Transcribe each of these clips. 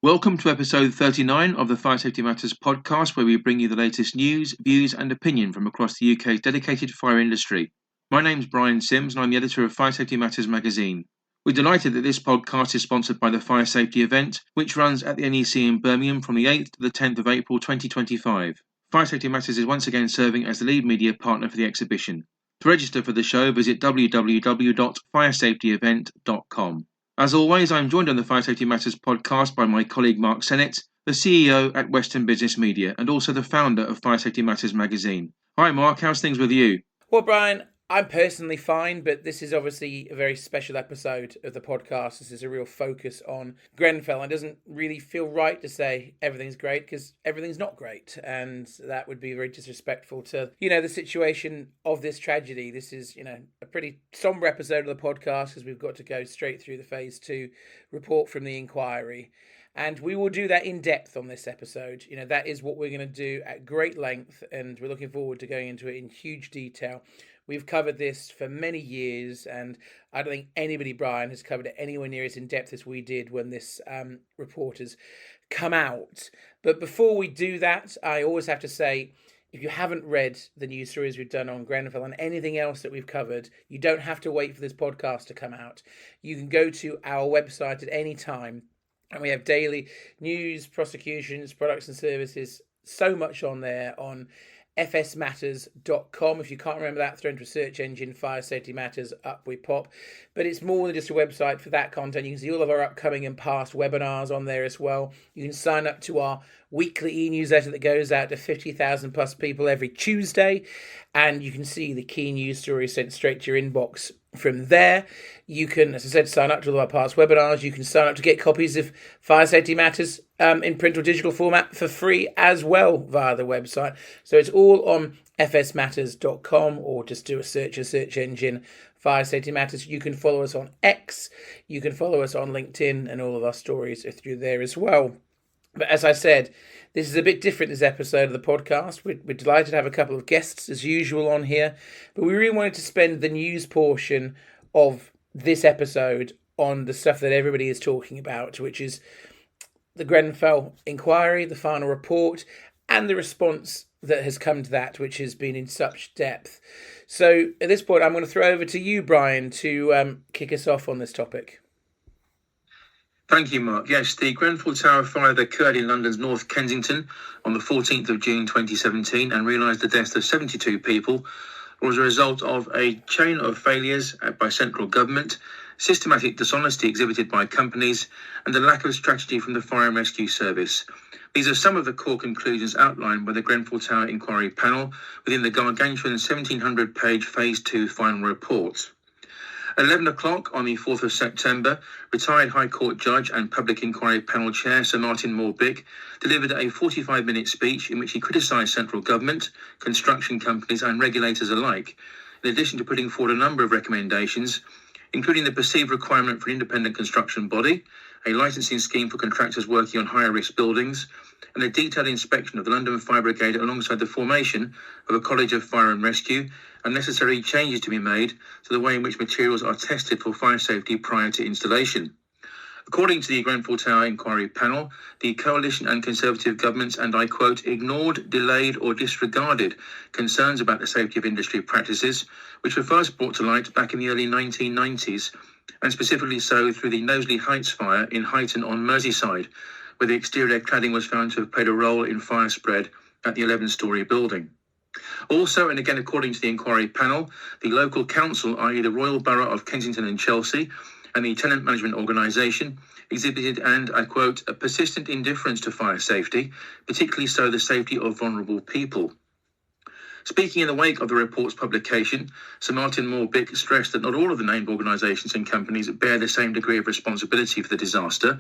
Welcome to episode 39 of the Fire Safety Matters podcast, where we bring you the latest news, views and opinion from across the UK's dedicated fire industry. My name's Brian Sims and I'm the editor of Fire Safety Matters magazine. We're delighted that this podcast is sponsored by the Fire Safety event, which runs at the NEC in Birmingham from the 8th to the 10th of April 2025. Fire Safety Matters is once again serving as the lead media partner for the exhibition. To register for the show, visit www.firesafetyevent.com. As always, I'm joined on the Fire Safety Matters podcast by my colleague Mark Sennett, the CEO at Western Business Media and also the founder of Fire Safety Matters magazine. Hi Mark, how's things with you? Well, Brian, I'm personally fine, but this is obviously a very special episode of the podcast. This is a real focus on Grenfell. It doesn't really feel right to say everything's great because everything's not great. And that would be very disrespectful to, the situation of this tragedy. This is, a pretty somber episode of the podcast because we've got to go straight through the Phase 2 report from the inquiry. And we will do that in depth on this episode. That is what we're going to do at great length. And we're looking forward to going into it in huge detail. We've covered this for many years, and I don't think anybody, Brian, has covered it anywhere near as in depth as we did when this report has come out. But before we do that, I always have to say, if you haven't read the news stories we've done on Grenfell and anything else that we've covered, you don't have to wait for this podcast to come out. You can go to our website at any time, and we have daily news, prosecutions, products and services, so much on there on fsmatters.com. If you can't remember that, throw into a search engine, Fire Safety Matters, up we pop. But it's more than just a website for that content. You can see all of our upcoming and past webinars on there as well. You can sign up to our weekly e-newsletter that goes out to 50,000 plus people every Tuesday. And you can see the key news stories sent straight to your inbox from there. You can, as I said, sign up to all our past webinars. You can sign up to get copies of Fire Safety Matters in print or digital format for free as well via the website. So it's all on fsmatters.com, or just do a search engine, Fire Safety Matters. You can follow us on X, you can follow us on LinkedIn, and all of our stories are through there as well. But as I said, this is a bit different, this episode of the podcast. We're delighted to have a couple of guests as usual on here, but we really wanted to spend the news portion of this episode on the stuff that everybody is talking about, which is the Grenfell inquiry, the final report, and the response that has come to that, which has been in such depth. So at this point, I'm going to throw over to you, Brian, to kick us off on this topic. Thank you, Mark. Yes, the Grenfell Tower fire that occurred in London's North Kensington on the 14th of June 2017 and realised the deaths of 72 people was a result of a chain of failures by central government, systematic dishonesty exhibited by companies, and a lack of strategy from the Fire and Rescue Service. These are some of the core conclusions outlined by the Grenfell Tower Inquiry panel within the gargantuan 1,700-page Phase 2 final report. At 11 o'clock on the 4th of September, retired High Court Judge and Public Inquiry Panel Chair Sir Martin Moore-Bick delivered a 45-minute speech in which he criticised central government, construction companies and regulators alike, in addition to putting forward a number of recommendations, including the perceived requirement for an independent construction body, a licensing scheme for contractors working on higher risk buildings, and a detailed inspection of the London Fire Brigade alongside the formation of a College of Fire and Rescue, and necessary changes to be made to the way in which materials are tested for fire safety prior to installation. According to the Grenfell Tower Inquiry panel, the coalition and Conservative governments, and I quote, ignored, delayed or disregarded concerns about the safety of industry practices, which were first brought to light back in the early 1990s, and specifically so through the Knowsley Heights fire in Huyton on Merseyside, where the exterior cladding was found to have played a role in fire spread at the 11-storey building. Also, and again according to the inquiry panel, the local council, i.e. the Royal Borough of Kensington and Chelsea, and the tenant management organisation exhibited, and I quote, a persistent indifference to fire safety, particularly so the safety of vulnerable people. Speaking in the wake of the report's publication, Sir Martin Moore-Bick stressed that not all of the named organisations and companies bear the same degree of responsibility for the disaster,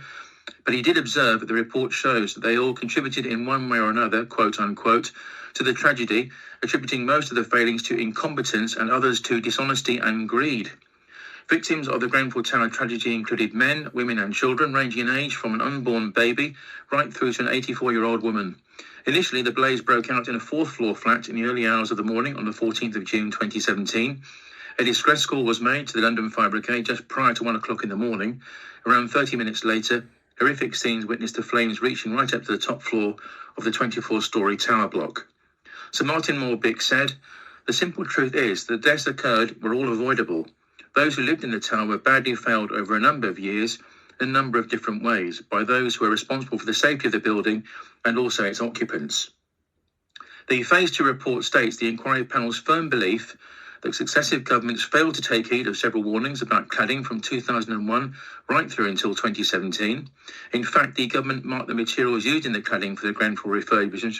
but he did observe that the report shows that they all contributed in one way or another, quote unquote, to the tragedy, attributing most of the failings to incompetence and others to dishonesty and greed. Victims of the Grenfell Tower tragedy included men, women and children ranging in age from an unborn baby right through to an 84-year-old woman. Initially, the blaze broke out in a fourth-floor flat in the early hours of the morning on the 14th of June 2017. A distress call was made to the London Fire Brigade just prior to 1 o'clock in the morning. Around 30 minutes later, Horrific scenes witnessed the flames reaching right up to the top floor of the 24-storey tower block. Sir Martin Moore-Bick said, "The simple truth is that the deaths occurred were all avoidable. Those who lived in the tower were badly failed over a number of years in a number of different ways by those who are responsible for the safety of the building and also its occupants." The Phase 2 report states the inquiry panel's firm belief that successive governments failed to take heed of several warnings about cladding from 2001 right through until 2017. In fact, the government marked the materials used in the cladding for the Grenfell refurbishment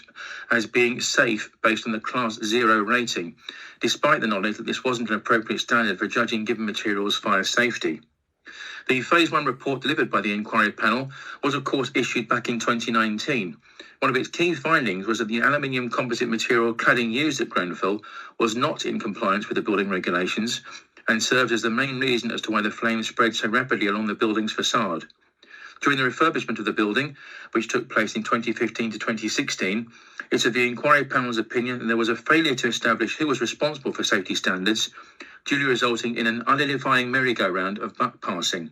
as being safe based on the Class 0 rating, despite the knowledge that this wasn't an appropriate standard for judging given materials' fire safety. The Phase 1 report delivered by the inquiry panel was, of course, issued back in 2019. One of its key findings was that the aluminium composite material cladding used at Grenfell was not in compliance with the building regulations and served as the main reason as to why the flames spread so rapidly along the building's facade. During the refurbishment of the building, which took place in 2015 to 2016, it's of the inquiry panel's opinion that there was a failure to establish who was responsible for safety standards, duly resulting in an unedifying merry-go-round of buck passing.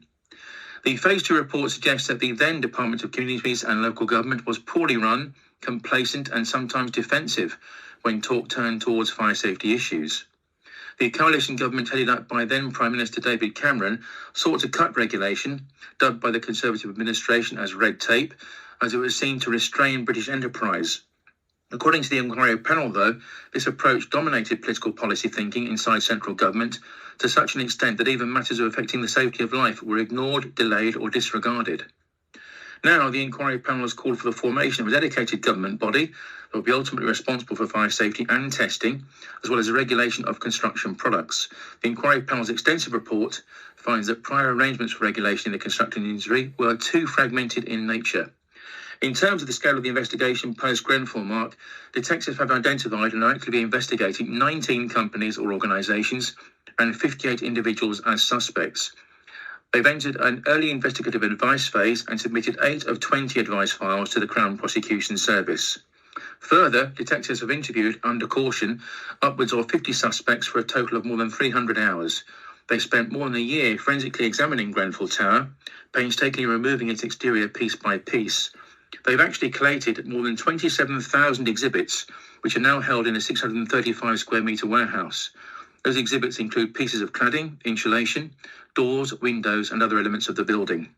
The Phase 2 report suggests that the then Department of Communities and Local Government was poorly run, complacent and sometimes defensive when talk turned towards fire safety issues. The coalition government headed up by then Prime Minister David Cameron sought to cut regulation, dubbed by the Conservative administration as red tape, as it was seen to restrain British enterprise. According to the inquiry panel, though, this approach dominated political policy thinking inside central government to such an extent that even matters affecting the safety of life were ignored, delayed or disregarded. Now, the inquiry panel has called for the formation of a dedicated government body that will be ultimately responsible for fire safety and testing, as well as the regulation of construction products. The inquiry panel's extensive report finds that prior arrangements for regulation in the construction industry were too fragmented in nature. In terms of the scale of the investigation post-Grenfell, Mark, detectives have identified and are actively investigating 19 companies or organisations and 58 individuals as suspects. They've entered an early investigative advice phase and submitted 8 of 20 advice files to the Crown Prosecution Service. Further, detectives have interviewed, under caution, upwards of 50 suspects for a total of more than 300 hours. They spent more than a year forensically examining Grenfell Tower, painstakingly removing its exterior piece by piece. They've actually collated more than 27,000 exhibits, which are now held in a 635 square metre warehouse. Those exhibits include pieces of cladding, insulation, doors, windows and other elements of the building.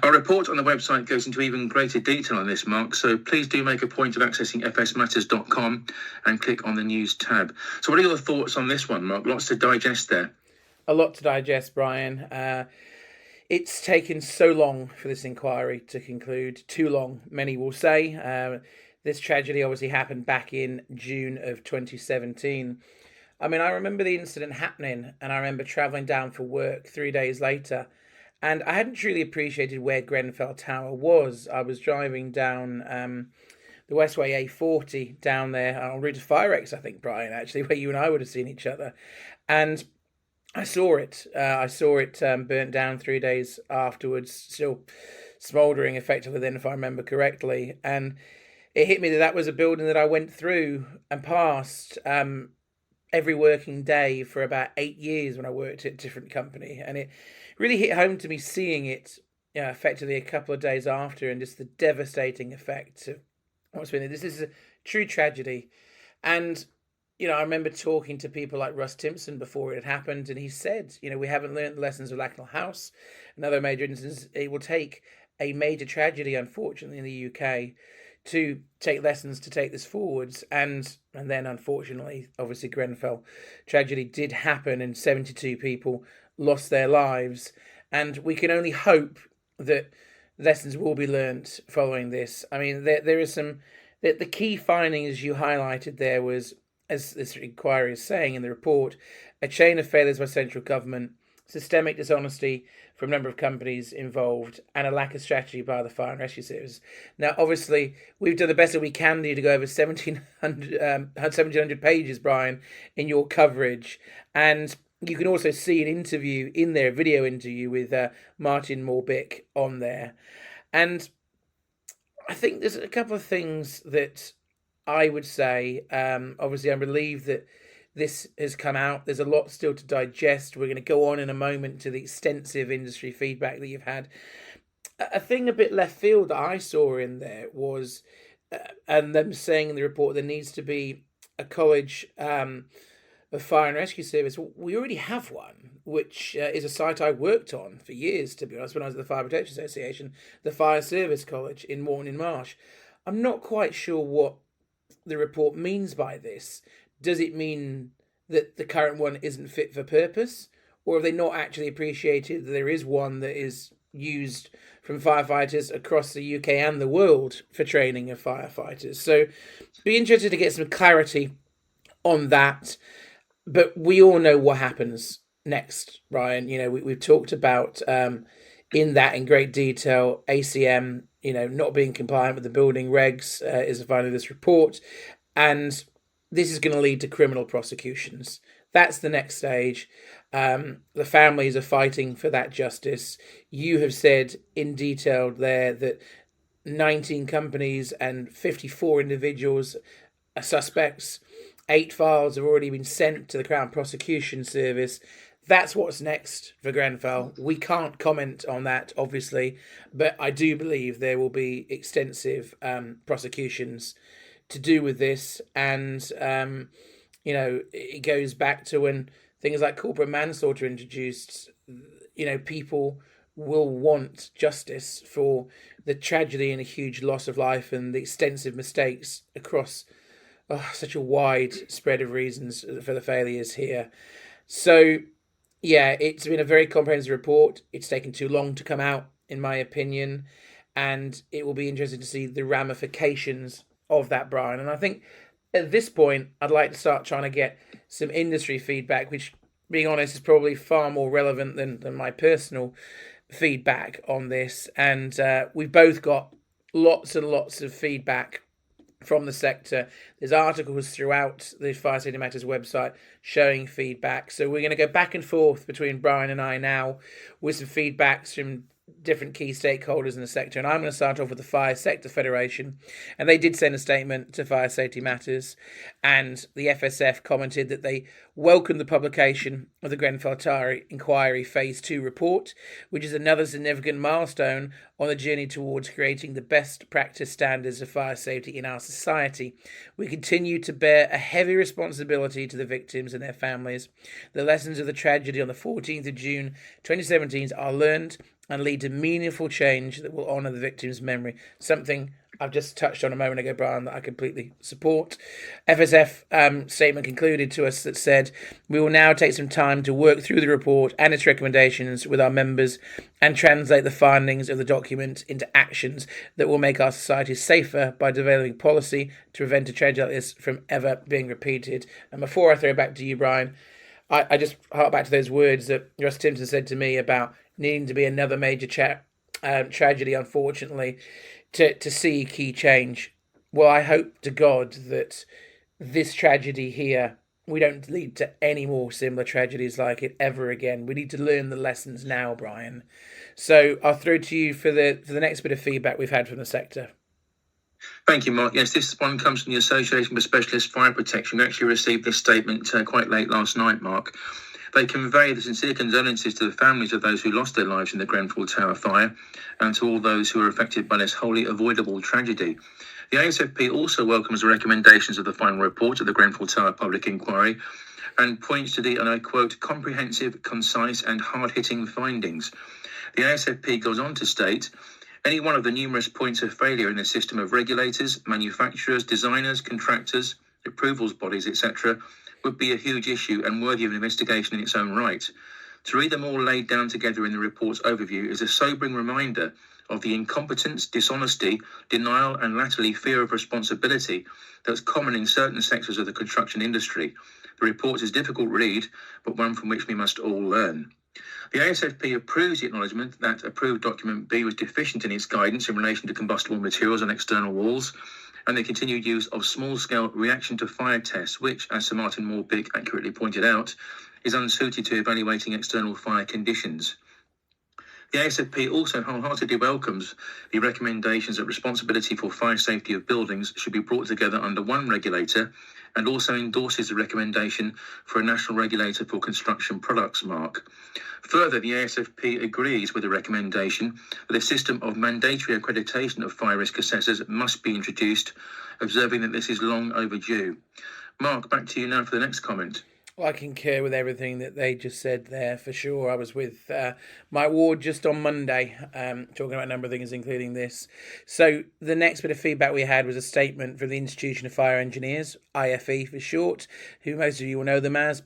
Our report on the website goes into even greater detail on this, Mark, so please do make a point of accessing fsmatters.com and click on the news tab. So what are your thoughts on this one, Mark? Lots to digest there. A lot to digest, Brian. It's taken so long for this inquiry to conclude. Too long, many will say. This tragedy obviously happened back in June of 2017. I mean, I remember the incident happening and I remember travelling down for work 3 days later and I hadn't truly appreciated where Grenfell Tower was. I was driving down the Westway A40 down there en route to Firex, I think, Brian, actually, where you and I would have seen each other. And I saw it. Burnt down 3 days afterwards, still smouldering effectively then, if I remember correctly. And it hit me that that was a building that I went through and past every working day for about 8 years when I worked at a different company. And it really hit home to me seeing it effectively a couple of days after and just the devastating effect of what's been there. This is a true tragedy. And I remember talking to people like Russ Timpson before it had happened, and he said, we haven't learned the lessons of Lacknell House. Another major instance, it will take a major tragedy, unfortunately, in the UK to take lessons to take this forwards. And then, unfortunately, obviously, Grenfell tragedy did happen, and 72 people lost their lives. And we can only hope that lessons will be learnt following this. I mean, there is some... The key findings you highlighted there was, as this inquiry is saying in the report, a chain of failures by central government, systemic dishonesty from a number of companies involved, and a lack of strategy by the Fire and Rescue Service. Now, obviously, we've done the best that we can do to go over 1,700 pages, Brian, in your coverage. And you can also see an interview in there, a video interview with Martin Moore-Bick on there. And I think there's a couple of things that I would say. Obviously, I'm relieved that this has come out. There's a lot still to digest. We're going to go on in a moment to the extensive industry feedback that you've had. a thing a bit left field that I saw in there was, and them saying in the report there needs to be a college of fire and rescue service. We already have one, which is a site I worked on for years, to be honest, when I was at the Fire Protection Association, the Fire Service College in Morning Marsh. I'm not quite sure what the report means by this. Does it mean that the current one isn't fit for purpose? Or have they not actually appreciated that there is one that is used from firefighters across the UK and the world for training of firefighters? So be interested to get some clarity on that. But we all know what happens next, Ryan. You know, we've talked about in great detail, ACM, not being compliant with the building regs is the finding of this report. And this is going to lead to criminal prosecutions. That's the next stage. The families are fighting for that justice. You have said in detail there that 19 companies and 54 individuals are suspects. 8 files have already been sent to the Crown Prosecution Service. That's what's next for Grenfell. We can't comment on that, obviously, but I do believe there will be extensive prosecutions to do with this. And, it goes back to when things like corporate manslaughter introduced. People will want justice for the tragedy and a huge loss of life and the extensive mistakes across such a wide spread of reasons for the failures here. So, yeah, it's been a very comprehensive report. It's taken too long to come out, in my opinion, and it will be interesting to see the ramifications of that, Brian. And I think at this point, I'd like to start trying to get some industry feedback, which, being honest, is probably far more relevant than my personal feedback on this. And we've both got lots and lots of feedback from the sector. There's articles throughout the Fire Safety Matters website showing feedback. So we're going to go back and forth between Brian and I now with some feedbacks from different key stakeholders in the sector. And I'm going to start off with the Fire Sector Federation. And they did send a statement to Fire Safety Matters. And the FSF commented that they welcomed the publication of the Grenfell Tower Inquiry Phase 2 report, which is another significant milestone on the journey towards creating the best practice standards of fire safety in our society. We continue to bear a heavy responsibility to the victims and their families. The lessons of the tragedy on the 14th of June 2017 are learned and lead to meaningful change that will honour the victim's memory. Something I've just touched on a moment ago, Brian, that I completely support. FSF statement concluded to us that said, we will now take some time to work through the report and its recommendations with our members and translate the findings of the document into actions that will make our society safer by developing policy to prevent a tragedy like this from ever being repeated. And before I throw it back to you, Brian, I just hark back to those words that Russ Timpson said to me about needing to be another major tragedy, unfortunately, to see key change. Well, I hope to God that this tragedy here, we don't lead to any more similar tragedies like it ever again. We need to learn the lessons now, Brian. So I'll throw to you for the next bit of feedback we've had from the sector. Thank you, Mark. Yes, this one comes from the Association for Specialist Fire Protection. We actually received this statement quite late last night, Mark. They convey the sincere condolences to the families of those who lost their lives in the Grenfell Tower fire and to all those who were affected by this wholly avoidable tragedy. The ASFP also welcomes the recommendations of the final report of the Grenfell Tower Public Inquiry and points to the, and I quote, comprehensive, concise and hard-hitting findings. The ASFP goes on to state, any one of the numerous points of failure in the system of regulators, manufacturers, designers, contractors, approvals bodies, etc., would be a huge issue and worthy of investigation in its own right. To read them all laid down together in the report's overview is a sobering reminder of the incompetence, dishonesty, denial and latterly fear of responsibility that's common in certain sectors of the construction industry. The report is a difficult read, but one from which we must all learn. The ASFP approves the acknowledgement that approved document B was deficient in its guidance in relation to combustible materials on external walls and the continued use of small-scale reaction to fire tests, which, as Sir Martin Moore-Bick accurately pointed out, is unsuited to evaluating external fire conditions. The ASFP also wholeheartedly welcomes the recommendations that responsibility for fire safety of buildings should be brought together under one regulator, and also endorses the recommendation for a national regulator for construction products mark. Further, the ASFP agrees with the recommendation that a system of mandatory accreditation of fire risk assessors must be introduced, observing that this is long overdue. Mark, back to you now for the next comment. Well, I concur with everything that they just said there, for sure. I was with my ward just on Monday, talking about a number of things, including this. So the next bit of feedback we had was a statement from the Institution of Fire Engineers, IFE for short, who most of you will know them as.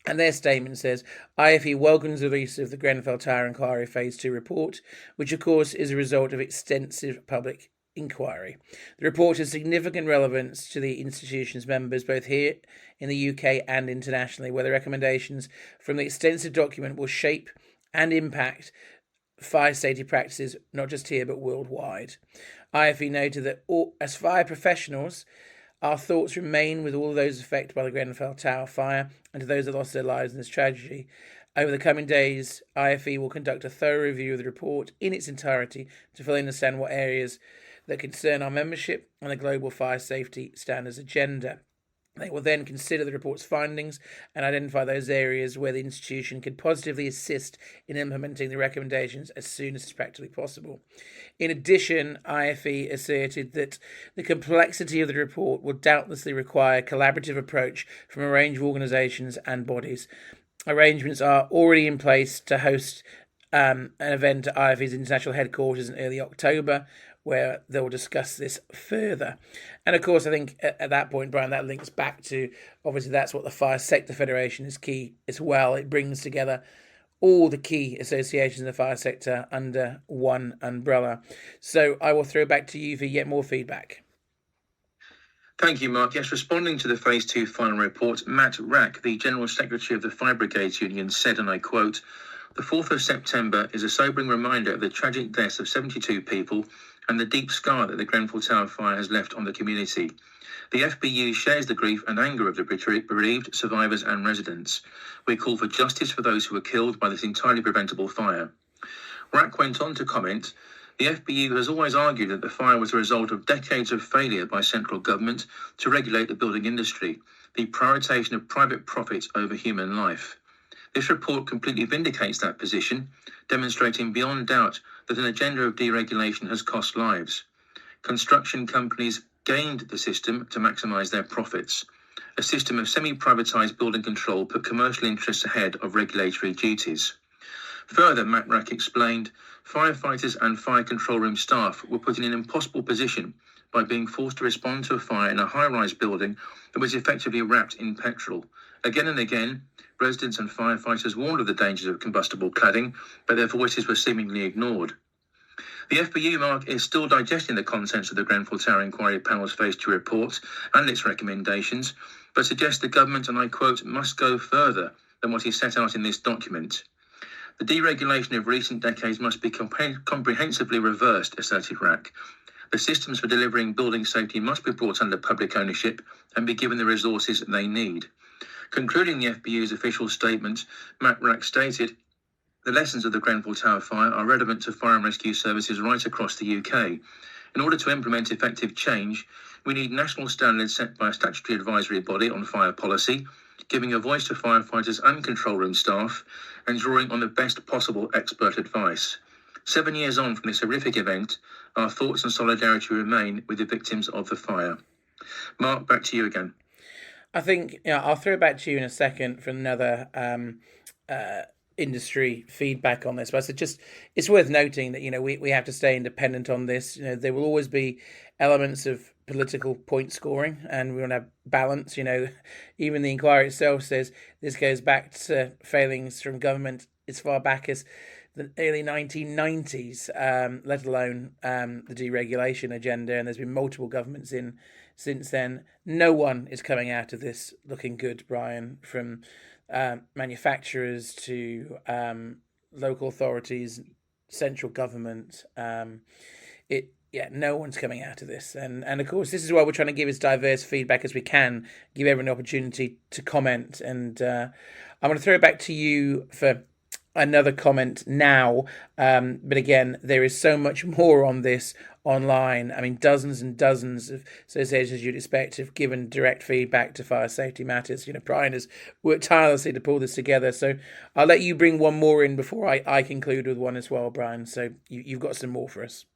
And their statement says, IFE welcomes the release of the Grenfell Tower Inquiry Phase 2 report, which of course is a result of extensive public inquiry. The report has significant relevance to the institution's members, both here in the UK and internationally, where the recommendations from the extensive document will shape and impact fire safety practices, not just here but worldwide. IFE noted that as fire professionals, our thoughts remain with all those affected by the Grenfell Tower fire and to those that lost their lives in this tragedy. Over the coming days, IFE will conduct a thorough review of the report in its entirety to fully understand what areas that concern our membership and the global fire safety standards agenda. They will then consider the report's findings and identify those areas where the institution could positively assist in implementing the recommendations as soon as is practically possible. In addition, IFE asserted that the complexity of the report will doubtlessly require a collaborative approach from a range of organisations and bodies. Arrangements are already in place to host an event at IFE's international headquarters in early October, where they'll discuss this further. And of course, I think at that point, Brian, that links back to, obviously, that's what the Fire Sector Federation is key as well. It brings together all the key associations in the fire sector under one umbrella. So I will throw back to you for yet more feedback. Thank you, Mark. Yes, responding to the Phase 2 final report, Matt Rack, the General Secretary of the Fire Brigades Union, said, and I quote, "The 4th of September is a sobering reminder of the tragic deaths of 72 people and the deep scar that the Grenfell Tower fire has left on the community. The FBU shares the grief and anger of the bereaved survivors and residents. We call for justice for those who were killed by this entirely preventable fire." Rack went on to comment, "The FBU has always argued that the fire was a result of decades of failure by central government to regulate the building industry, the prioritisation of private profit over human life. This report completely vindicates that position, demonstrating beyond doubt that an agenda of deregulation has cost lives. Construction companies gained the system to maximise their profits. A system of semi-privatised building control put commercial interests ahead of regulatory duties." Further, Matt Rack explained, "Firefighters and fire control room staff were put in an impossible position by being forced to respond to a fire in a high-rise building that was effectively wrapped in petrol. Again and again, residents and firefighters warned of the dangers of combustible cladding, but their voices were seemingly ignored." The FBU, Mark, is still digesting the contents of the Grenfell Tower Inquiry Panel's Phase 2 report and its recommendations, but suggests the government, and I quote, "must go further than what is set out in this document. The deregulation of recent decades must be comprehensively reversed," asserted Rack. "The systems for delivering building safety must be brought under public ownership and be given the resources they need." Concluding the FBU's official statement, Matt Rack stated, "The lessons of the Grenfell Tower fire are relevant to fire and rescue services right across the UK. In order to implement effective change, we need national standards set by a statutory advisory body on fire policy, giving a voice to firefighters and control room staff, and drawing on the best possible expert advice. 7 years on from this horrific event, our thoughts and solidarity remain with the victims of the fire." Mark, back to you again. I think I'll throw it back to you in a second for another industry feedback on this. But it's worth noting that we have to stay independent on this. There will always be elements of political point scoring, and we want to have balance. Even the inquiry itself says this goes back to failings from government as far back as the early 1990s, let alone the deregulation agenda. And there's been multiple governments in since then. No one is coming out of this looking good, Brian, from manufacturers to local authorities, central government. No one's coming out of this. And of course, this is why we're trying to give as diverse feedback as we can, give everyone an opportunity to comment. And I'm going to throw it back to you for another comment now, but again, there is so much more on this online. I mean, dozens and dozens of associations, as you'd expect, have given direct feedback to Fire Safety Matters. Brian has worked tirelessly to pull this together. So I'll let you bring one more in before I conclude with one as well, Brian. So you've got some more for us.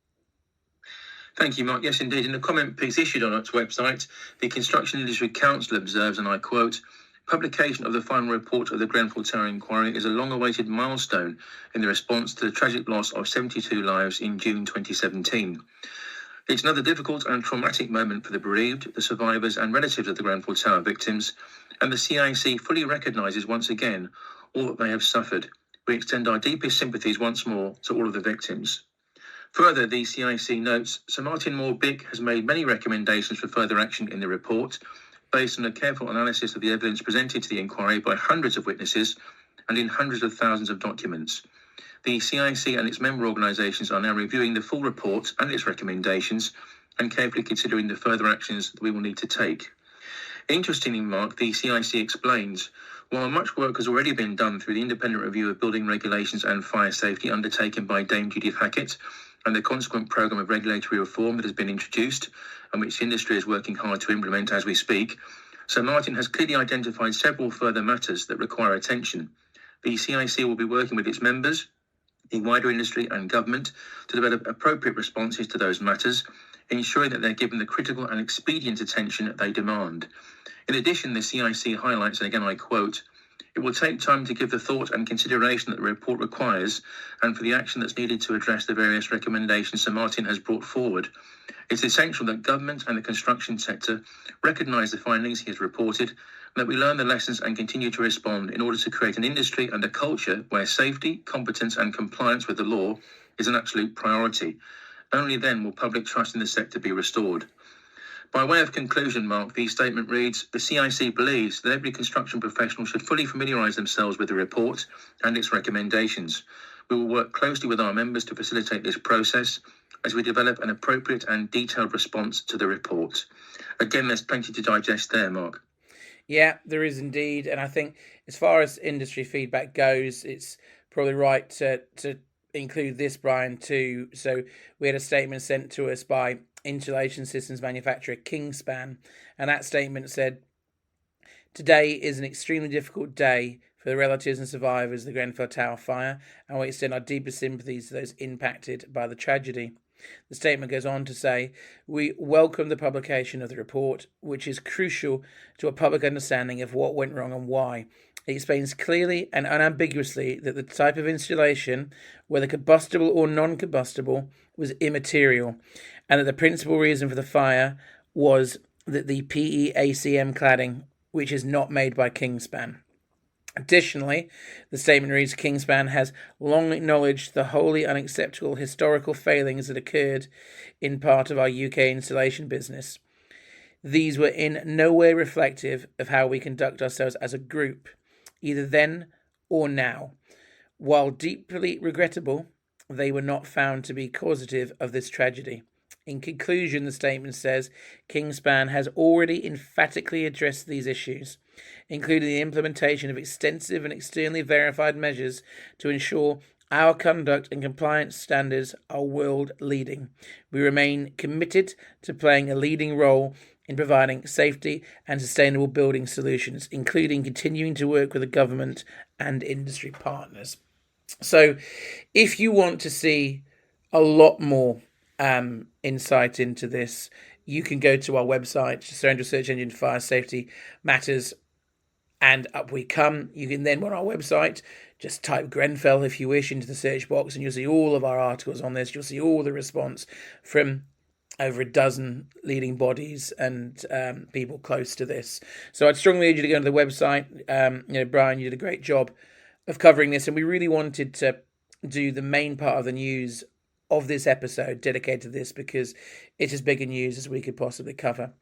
Thank you, Mark. Yes, indeed. In the comment piece issued on its website, the Construction Industry Council observes, and I quote, "Publication of the final report of the Grenfell Tower Inquiry is a long-awaited milestone in the response to the tragic loss of 72 lives in June 2017. It's another difficult and traumatic moment for the bereaved, the survivors and relatives of the Grenfell Tower victims, and the CIC fully recognises once again all that they have suffered. We extend our deepest sympathies once more to all of the victims." Further, the CIC notes, Sir Martin Moore-Bick has made many recommendations for further action in the report, based on a careful analysis of the evidence presented to the inquiry by hundreds of witnesses and in hundreds of thousands of documents. The CIC and its member organisations are now reviewing the full report and its recommendations and carefully considering the further actions that we will need to take. Interestingly, Mark, the CIC explains, while much work has already been done through the independent review of building regulations and fire safety undertaken by Dame Judith Hackett, and the consequent programme of regulatory reform that has been introduced and which the industry is working hard to implement as we speak, Sir Martin has clearly identified several further matters that require attention. The CIC will be working with its members, the wider industry and government to develop appropriate responses to those matters, ensuring that they're given the critical and expedient attention that they demand. In addition, the CIC highlights, and again I quote, "It will take time to give the thought and consideration that the report requires and for the action that's needed to address the various recommendations Sir Martin has brought forward. It's essential that government and the construction sector recognise the findings he has reported and that we learn the lessons and continue to respond in order to create an industry and a culture where safety, competence and compliance with the law is an absolute priority. Only then will public trust in the sector be restored." By way of conclusion, Mark, the statement reads, "The CIC believes that every construction professional should fully familiarise themselves with the report and its recommendations. We will work closely with our members to facilitate this process as we develop an appropriate and detailed response to the report." Again, there's plenty to digest there, Mark. Yeah, there is indeed. And I think as far as industry feedback goes, it's probably right to include this, Brian, too. So we had a statement sent to us by insulation systems manufacturer Kingspan, and that statement said, "Today is an extremely difficult day for the relatives and survivors of the Grenfell Tower fire, and we extend our deepest sympathies to those impacted by the tragedy." The statement goes on to say, "We welcome the publication of the report, which is crucial to a public understanding of what went wrong and why. It explains clearly and unambiguously that the type of installation, whether combustible or non-combustible, was immaterial, and that the principal reason for the fire was that the PEACM cladding, which is not made by Kingspan." Additionally, the statement reads, "Kingspan has long acknowledged the wholly unacceptable historical failings that occurred in part of our UK installation business. These were in no way reflective of how we conduct ourselves as a group, either then or now. While deeply regrettable, they were not found to be causative of this tragedy." In conclusion, the statement says, "Kingspan has already emphatically addressed these issues, including the implementation of extensive and externally verified measures to ensure our conduct and compliance standards are world-leading. We remain committed to playing a leading role in providing safety and sustainable building solutions, including continuing to work with the government and industry partners." So if you want to see a lot more insight into this, you can go to our website, Search Engine Fire Safety Matters, and up we come. You can then, on our website, just type Grenfell, if you wish, into the search box, and you'll see all of our articles on this. You'll see all the response from over a dozen leading bodies and people close to this. So I'd strongly urge you to go to the website. Brian, you did a great job of covering this, and we really wanted to do the main part of the news of this episode dedicated to this because it's as big a news as we could possibly cover.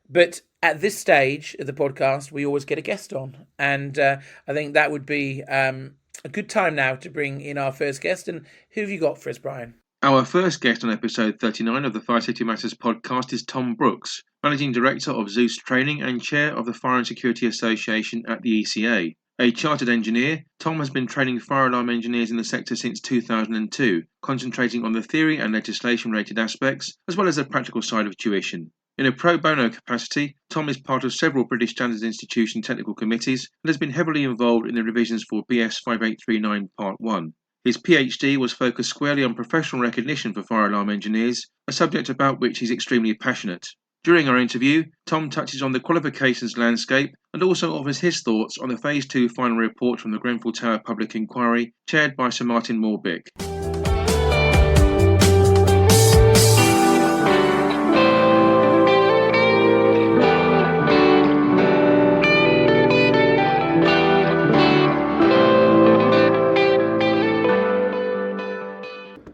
But at this stage of the podcast, we always get a guest on, and I think that would be a good time now to bring in our first guest. And who have you got for us, Brian? Our first guest on episode 39 of the Fire Safety Matters podcast is Tom Brookes, Managing Director of Zzeus Training and Chair of the Fire and Security Association at the ECA. A chartered engineer, Tom has been training fire alarm engineers in the sector since 2002, concentrating on the theory and legislation-related aspects, as well as the practical side of tuition. In a pro bono capacity, Tom is part of several British Standards Institution technical committees and has been heavily involved in the revisions for BS 5839 Part 1. His PhD was focused squarely on professional recognition for fire alarm engineers, a subject about which he's extremely passionate. During our interview, Tom touches on the qualifications landscape and also offers his thoughts on the Phase 2 final report from the Grenfell Tower Public Inquiry, chaired by Sir Martin Moore-Bick.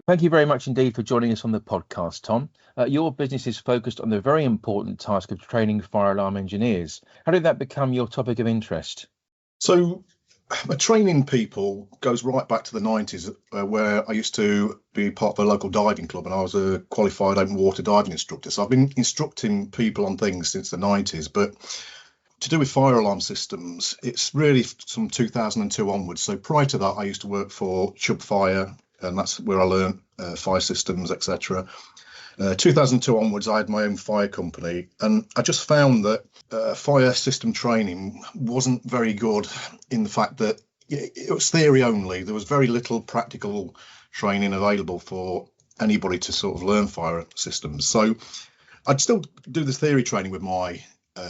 Thank you very much indeed for joining us on the podcast, Tom. Your business is focused on the very important task of training fire alarm engineers. How did that become your topic of interest? So, training people goes right back to the 90s, where I used to be part of a local diving club, and I was a qualified open water diving instructor. So I've been instructing people on things since the 90s, but to do with fire alarm systems, it's really from 2002 onwards. So prior to that, I used to work for Chubb Fire, and that's where I learned fire systems, etc. 2002 onwards, I had my own fire company, and I just found that fire system training wasn't very good in the fact that it was theory only. There was very little practical training available for anybody to sort of learn fire systems. So I'd still do the theory training with my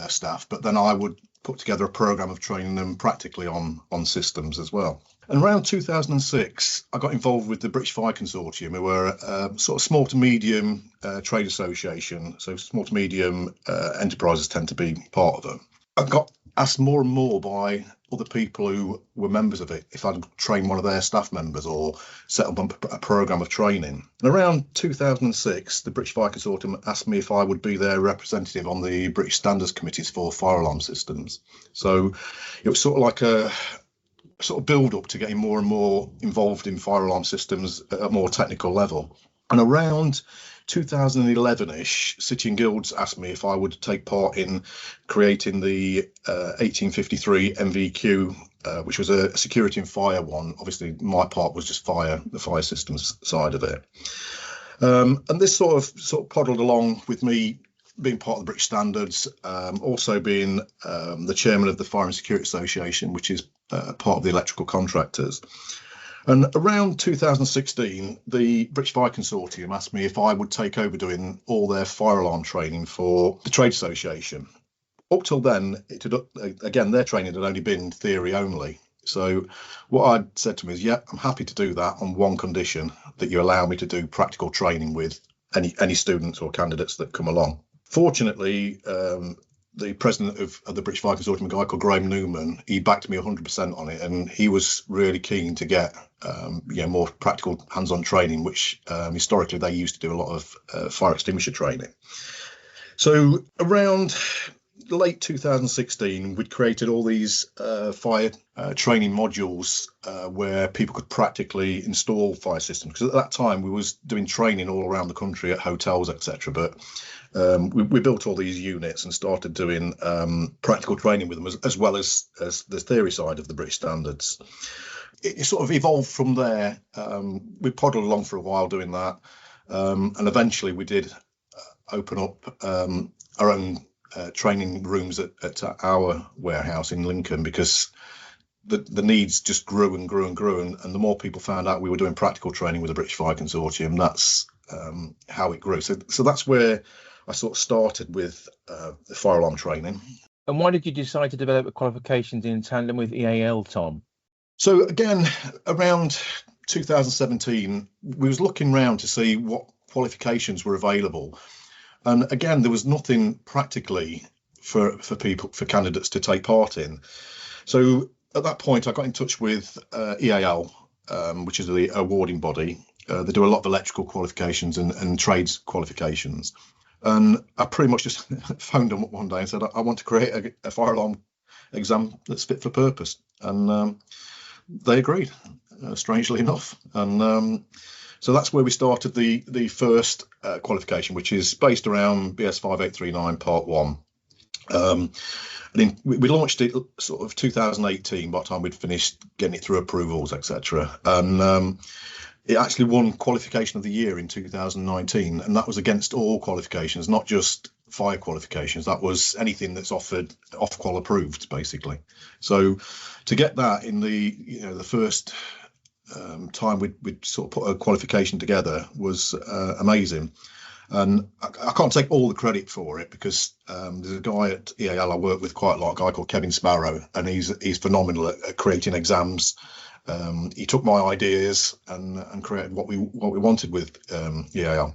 staff, but then I would put together a program of training them practically on systems as well. And around 2006, I got involved with the British Fire Consortium, who were a sort of small to medium trade association. So small to medium enterprises tend to be part of them. I got asked more and more by other people who were members of it if I'd train one of their staff members or set up a program of training. And around 2006, the British Fire Consortium asked me if I would be their representative on the British Standards Committees for fire alarm systems. So it was sort of like a sort of build up to getting more and more involved in fire alarm systems at a more technical level. And around 2011-ish, City and Guilds asked me if I would take part in creating the 1853 MVQ, which was a security and fire one. Obviously, my part was just the fire systems side of it. And this sort of plodded along with me being part of the British Standards, also being the chairman of the Fire and Security Association, which is part of the electrical contractors. And around 2016, the British Fire Consortium asked me if I would take over doing all their fire alarm training for the Trade Association. Up till then, their training had only been theory only. So what I'd said to them is, yeah, I'm happy to do that on one condition, that you allow me to do practical training with any students or candidates that come along. Fortunately, the president of the British Fire Consortium, a guy called Graham Newman, he backed me 100% on it, and he was really keen to get more practical hands-on training, which historically they used to do a lot of fire extinguisher training. So around late 2016, we'd created all these fire training modules where people could practically install fire systems, because at that time we was doing training all around the country at hotels, etc. But we built all these units and started doing practical training with them, as well as the theory side of the British Standards. It sort of evolved from there. We plodded along for a while doing that, and eventually we did open up our own training rooms at our warehouse in Lincoln, because the needs just grew and grew and grew, and the more people found out we were doing practical training with the British Fire Consortium, that's how it grew. So that's where I sort of started with the fire alarm training. And why did you decide to develop the qualifications in tandem with EAL, Tom? So again, around 2017, we was looking around to see what qualifications were available. And again, there was nothing practically for candidates to take part in. So at that point, I got in touch with EAL, which is the awarding body. They do a lot of electrical qualifications and trades qualifications. And I pretty much just phoned them up one day and said, I want to create a fire alarm exam that's fit for purpose. And they agreed, strangely enough. And so that's where we started the first qualification, which is based around BS 5839 Part 1. We launched it sort of 2018 by the time we'd finished getting it through approvals, etc. And it actually won qualification of the year in 2019, and that was against all qualifications, not just fire qualifications. That was anything that's offered Ofqual approved, basically. So to get that in the first time we'd sort of put a qualification together was amazing. And I can't take all the credit for it, because there's a guy at EAL I work with quite a lot, a guy called Kevin Sparrow, and he's phenomenal at creating exams. He took my ideas and created what we wanted with EAL.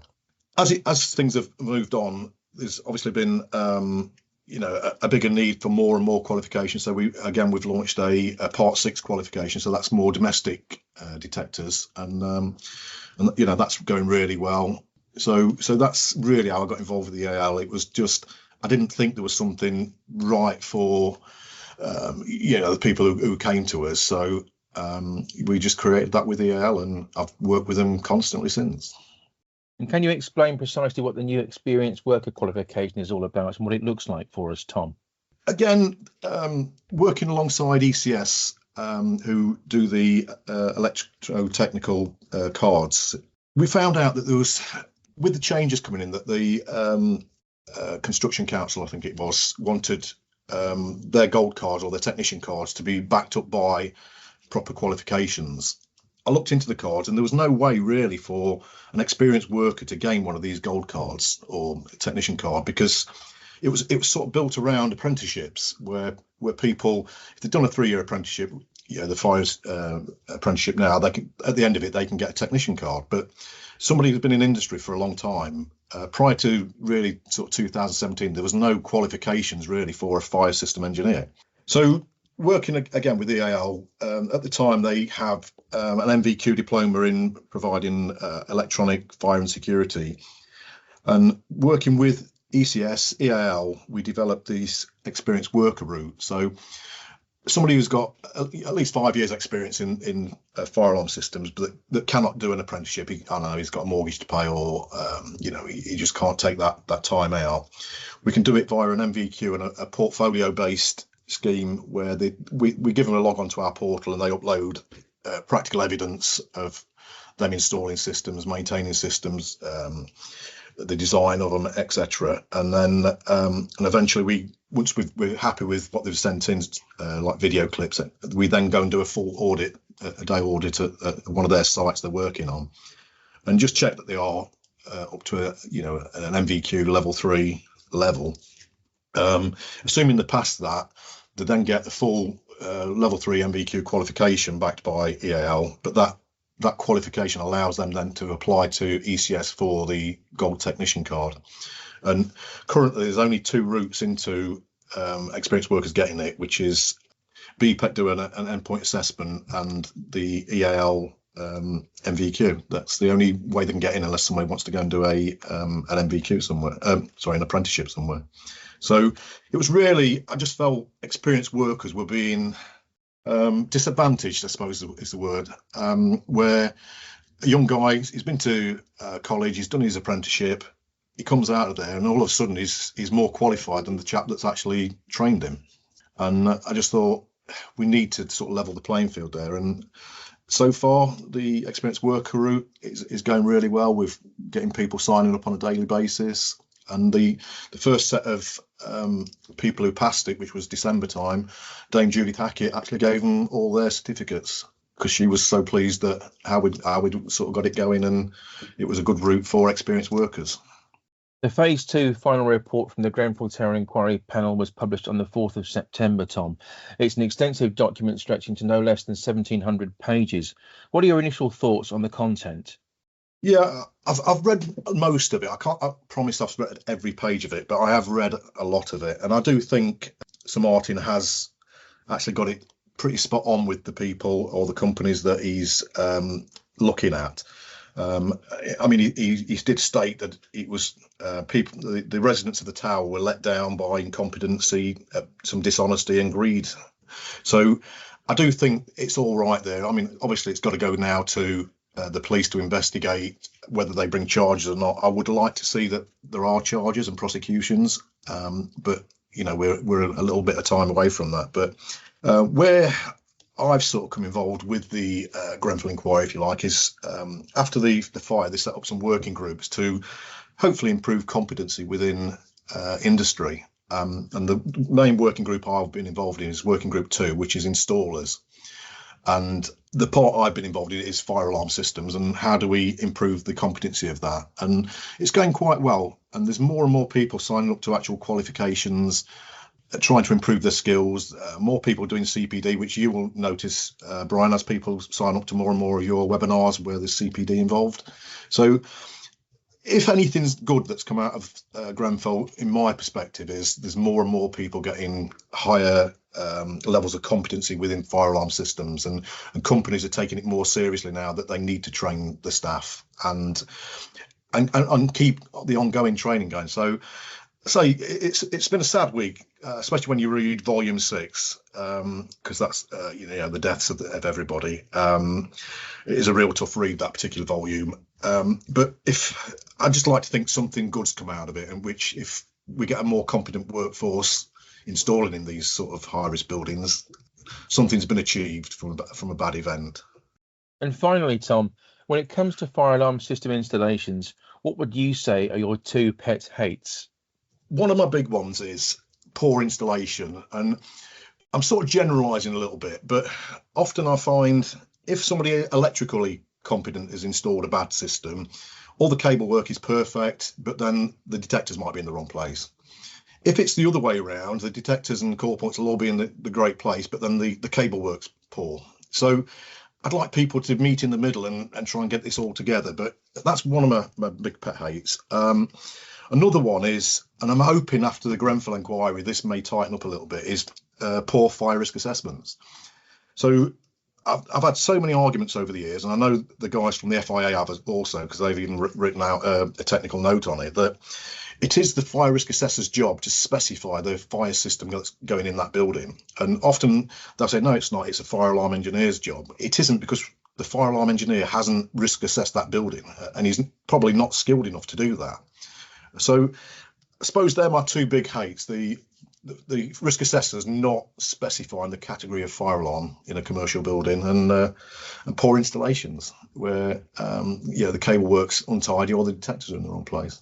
As things have moved on, there's obviously been a bigger need for more and more qualifications. So we've launched a Part 6 qualification, so that's more domestic detectors, and that's going really well. So that's really how I got involved with the EAL. It was just, I didn't think there was something right for the people who came to us. So we just created that with EAL, and I've worked with them constantly since. And can you explain precisely what the new experienced worker qualification is all about and what it looks like for us, Tom? Again, working alongside ECS, who do the electrotechnical cards, we found out that there was, with the changes coming in, that the Construction Council, I think it was, wanted their gold cards or their technician cards to be backed up by proper qualifications. I looked into the cards, and there was no way really for an experienced worker to gain one of these gold cards or technician card, because it was sort of built around apprenticeships where people, if they've done a 3-year apprenticeship, the fire apprenticeship now, they can, at the end of it, they can get a technician card. But somebody who's been in industry for a long time, prior to really sort of 2017, there was no qualifications really for a fire system engineer. So working again with EAL, at the time they have an MVQ diploma in providing electronic fire and security, and working with ECS, EAL, we developed these experienced worker route. So somebody who's got at least 5 years experience in fire alarm systems, but that cannot do an apprenticeship. He's got a mortgage to pay, or he just can't take that time out. We can do it via an MVQ and a portfolio based scheme where we give them a log onto our portal, and they upload practical evidence of them installing systems, maintaining systems, the design of them, etc. And then and eventually once we're happy with what they've sent in, like video clips, we then go and do a full audit, a day audit at one of their sites they're working on, and just check that they are up to an MVQ level 3 level. Assuming they pass that, they then get the full level 3 MVQ qualification backed by EAL, but that qualification allows them then to apply to ECS for the gold technician card. And currently there's only 2 routes into experienced workers getting it, which is BPEC doing an endpoint assessment and the EAL MVQ. That's the only way they can get in, unless somebody wants to go and do an MVQ somewhere, an apprenticeship somewhere. So it was really, I just felt experienced workers were being disadvantaged, I suppose is the word, where a young guy, he's been to college, he's done his apprenticeship, he comes out of there, and all of a sudden he's more qualified than the chap that's actually trained him. And I just thought we need to sort of level the playing field there. And so far, the experienced worker route is going really well, with getting people signing up on a daily basis. And the first set of people who passed it, which was December time, Dame Judith Hackett actually gave them all their certificates, because she was so pleased that how we'd sort of got it going, and it was a good route for experienced workers. The Phase 2 final report from the Grenfell Tower Inquiry panel was published on the 4th of September, Tom. It's an extensive document stretching to no less than 1,700 pages. What are your initial thoughts on the content? Yeah, I've read most of it. I promise I've read every page of it, but I have read a lot of it. And I do think Sir Martin has actually got it pretty spot on with the people or the companies that he's looking at. I mean, he did state that it was the residents of the tower were let down by incompetency, some dishonesty and greed. So I do think it's all right there. I mean, obviously it's got to go now to the police to investigate whether they bring charges or not. I would like to see that there are charges and prosecutions, but we're a little bit of time away from that. But where I've sort of come involved with the Grenfell Inquiry, if you like, is after the fire, they set up some working groups to hopefully improve competency within industry. And the main working group I've been involved in is Working Group 2, which is installers. And the part I've been involved in is fire alarm systems and how do we improve the competency of that. And it's going quite well. And there's more and more people signing up to actual qualifications, trying to improve their skills, more people doing CPD, which you will notice, Brian, as people sign up to more and more of your webinars where there's CPD involved. So if anything's good that's come out of Grenfell, in my perspective, is there's more and more people getting higher levels of competency within fire alarm systems, and companies are taking it more seriously now that they need to train the staff and keep the ongoing training going. So it's been a sad week, especially when you read volume 6, because that's the deaths of everybody. It is a real tough read, that particular volume. But if I'd just like to think something good's come out of it, in which if we get a more competent workforce installing in these sort of high-risk buildings, something's been achieved from a bad event. And finally, Tom, when it comes to fire alarm system installations, what would you say are your 2 pet hates? One of my big ones is poor installation, and I'm sort of generalising a little bit, but often I find if somebody electrically competent has installed a bad system, all the cable work is perfect, but then the detectors might be in the wrong place. If it's the other way around, the detectors and call points will all be in the great place, but then the cable work's poor. So I'd like people to meet in the middle and try and get this all together, but that's one of my big pet hates. Another one is, and I'm hoping after the Grenfell inquiry this may tighten up a little bit, is poor fire risk assessments. So I've had so many arguments over the years, and I know the guys from the FIA have also, because they've even written out a technical note on it, that it is the fire risk assessor's job to specify the fire system that's going in that building. And often they'll say, no, it's not, it's a fire alarm engineer's job. It isn't, because the fire alarm engineer hasn't risk assessed that building, and he's probably not skilled enough to do that. So I suppose they're my 2 big hates, the risk assessors not specifying the category of fire alarm in a commercial building, and poor installations where the cable works untidy or the detectors are in the wrong place.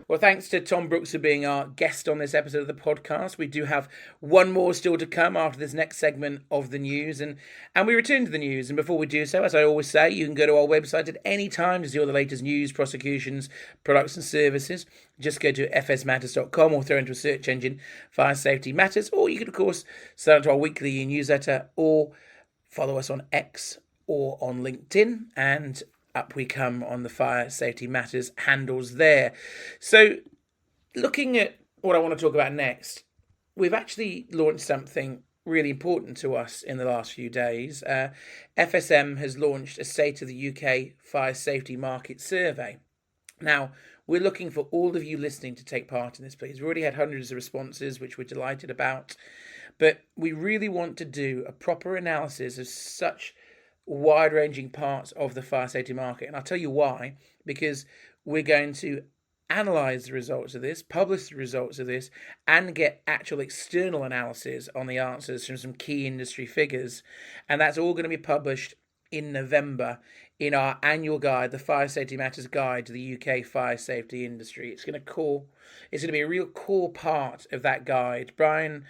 Well, thanks to Tom Brookes for being our guest on this episode of the podcast. We do have one more still to come after this next segment of the news, and we return to the news. And before we do so, as I always say, you can go to our website at any time to see all the latest news, prosecutions, products and services. Just go to fsmatters.com or throw into a search engine Fire Safety Matters, or you can, of course, sign up to our weekly newsletter or follow us on X or on LinkedIn, and up we come on the Fire Safety Matters handles there. So looking at what I want to talk about next, we've actually launched something really important to us in the last few days. FSM has launched a State of the UK Fire Safety Market Survey. Now, we're looking for all of you listening to take part in this, please. We've already had hundreds of responses, which we're delighted about, but we really want to do a proper analysis of such wide-ranging parts of the fire safety market. And I'll tell you why, because we're going to analyse the results of this, publish the results of this, and get actual external analysis on the answers from some key industry figures. And that's all going to be published in November in our annual guide, the Fire Safety Matters Guide to the UK fire safety industry. It's going to be a real core part of that guide. Brian,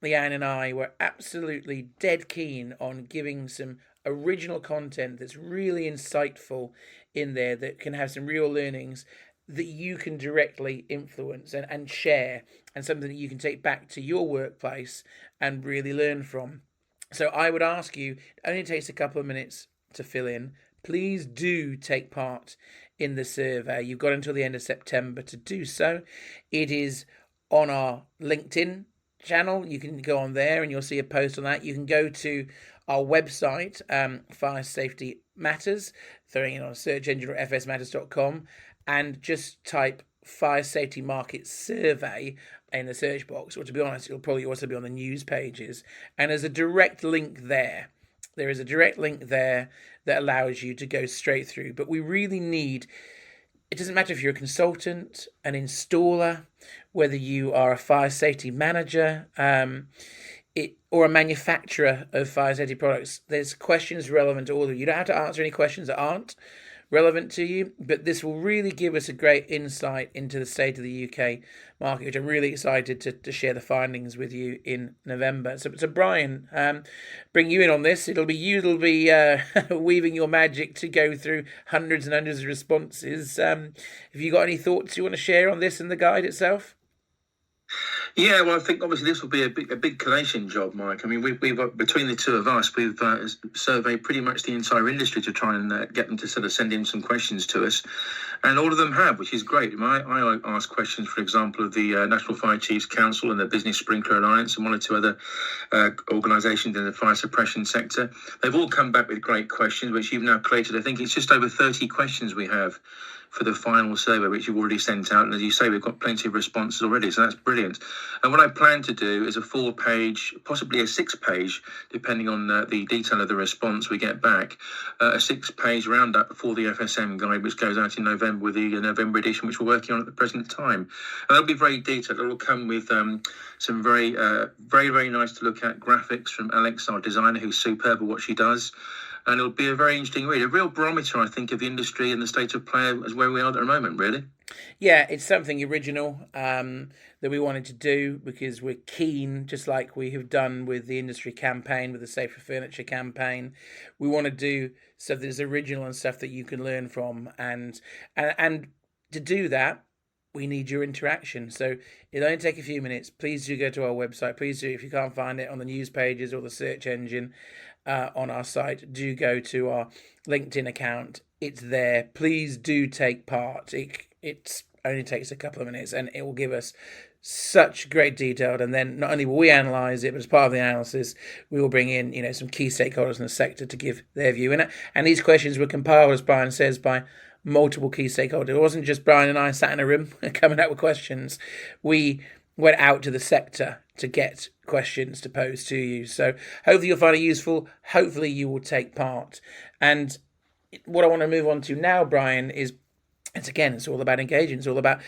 Leanne and I were absolutely dead keen on giving some original content that's really insightful in there, that can have some real learnings that you can directly influence and share, and something that you can take back to your workplace and really learn from. So I would ask you, it only takes a couple of minutes to fill in. Please do take part in the survey. You've got until the end of September to do so. It is on our LinkedIn channel. You can go on there and you'll see a post on that. You can go to our website, Fire Safety Matters, throwing it on a search engine or fsmatters.com, and just type Fire Safety Market Survey in the search box, or to be honest, it'll probably also be on the news pages. And there's a direct link there. There is a direct link there that allows you to go straight through. But we really need, it doesn't matter if you're a consultant, an installer, whether you are a fire safety manager, or a manufacturer of fire safety products. There's questions relevant to all of you. You don't have to answer any questions that aren't relevant to you, but this will really give us a great insight into the state of the UK market, which I'm really excited to share the findings with you in November. So Brian, bring you in on this. It'll be you that'll be weaving your magic to go through hundreds and hundreds of responses. Have you got any thoughts you want to share on this and the guide itself? Yeah, well, I think obviously this will be a big collation job, Mike. I mean, we've between the two of us, we've surveyed pretty much the entire industry to try and get them to sort of send in some questions to us, and all of them have, which is great. I asked questions, for example, of the National Fire Chiefs Council and the Business Sprinkler Alliance and one or two other organisations in the fire suppression sector. They've all come back with great questions, which you've now collated. I think it's just over 30 questions we have for the final survey, which you've already sent out. And as you say, we've got plenty of responses already, so that's brilliant. And what I plan to do is a 4-page, possibly a 6-page, depending on the detail of the response we get back, a 6-page roundup for the FSM guide, which goes out in November with the November edition, which we're working on at the present time. And that'll be very detailed. It'll come with some very, very nice to look at graphics from Alex, our designer, who's superb at what she does. And it'll be a very interesting read, a real barometer, I think, of the industry and the state of play as where we are at the moment, really. Yeah, it's something original that we wanted to do because we're keen, just like we have done with the industry campaign, with the Safer Furniture campaign. We want to do stuff that is original and stuff that you can learn from. And to do that, we need your interaction. So it'll only take a few minutes. Please do go to our website. Please do, if you can't find it on the news pages or the search engine on our site, do go to our LinkedIn account. It's there. Please do take part. It only takes a couple of minutes and it will give us such great detail. And then not only will we analyse it, but as part of the analysis, we will bring in, some key stakeholders in the sector to give their view. And these questions were compiled, as Brian says, by multiple key stakeholders. It wasn't just Brian and I sat in a room coming up with questions. We went out to the sector to get questions to pose to you. So hopefully you'll find it useful. Hopefully you will take part. And what I want to move on to now, Brian, is it's all about engaging. It's all about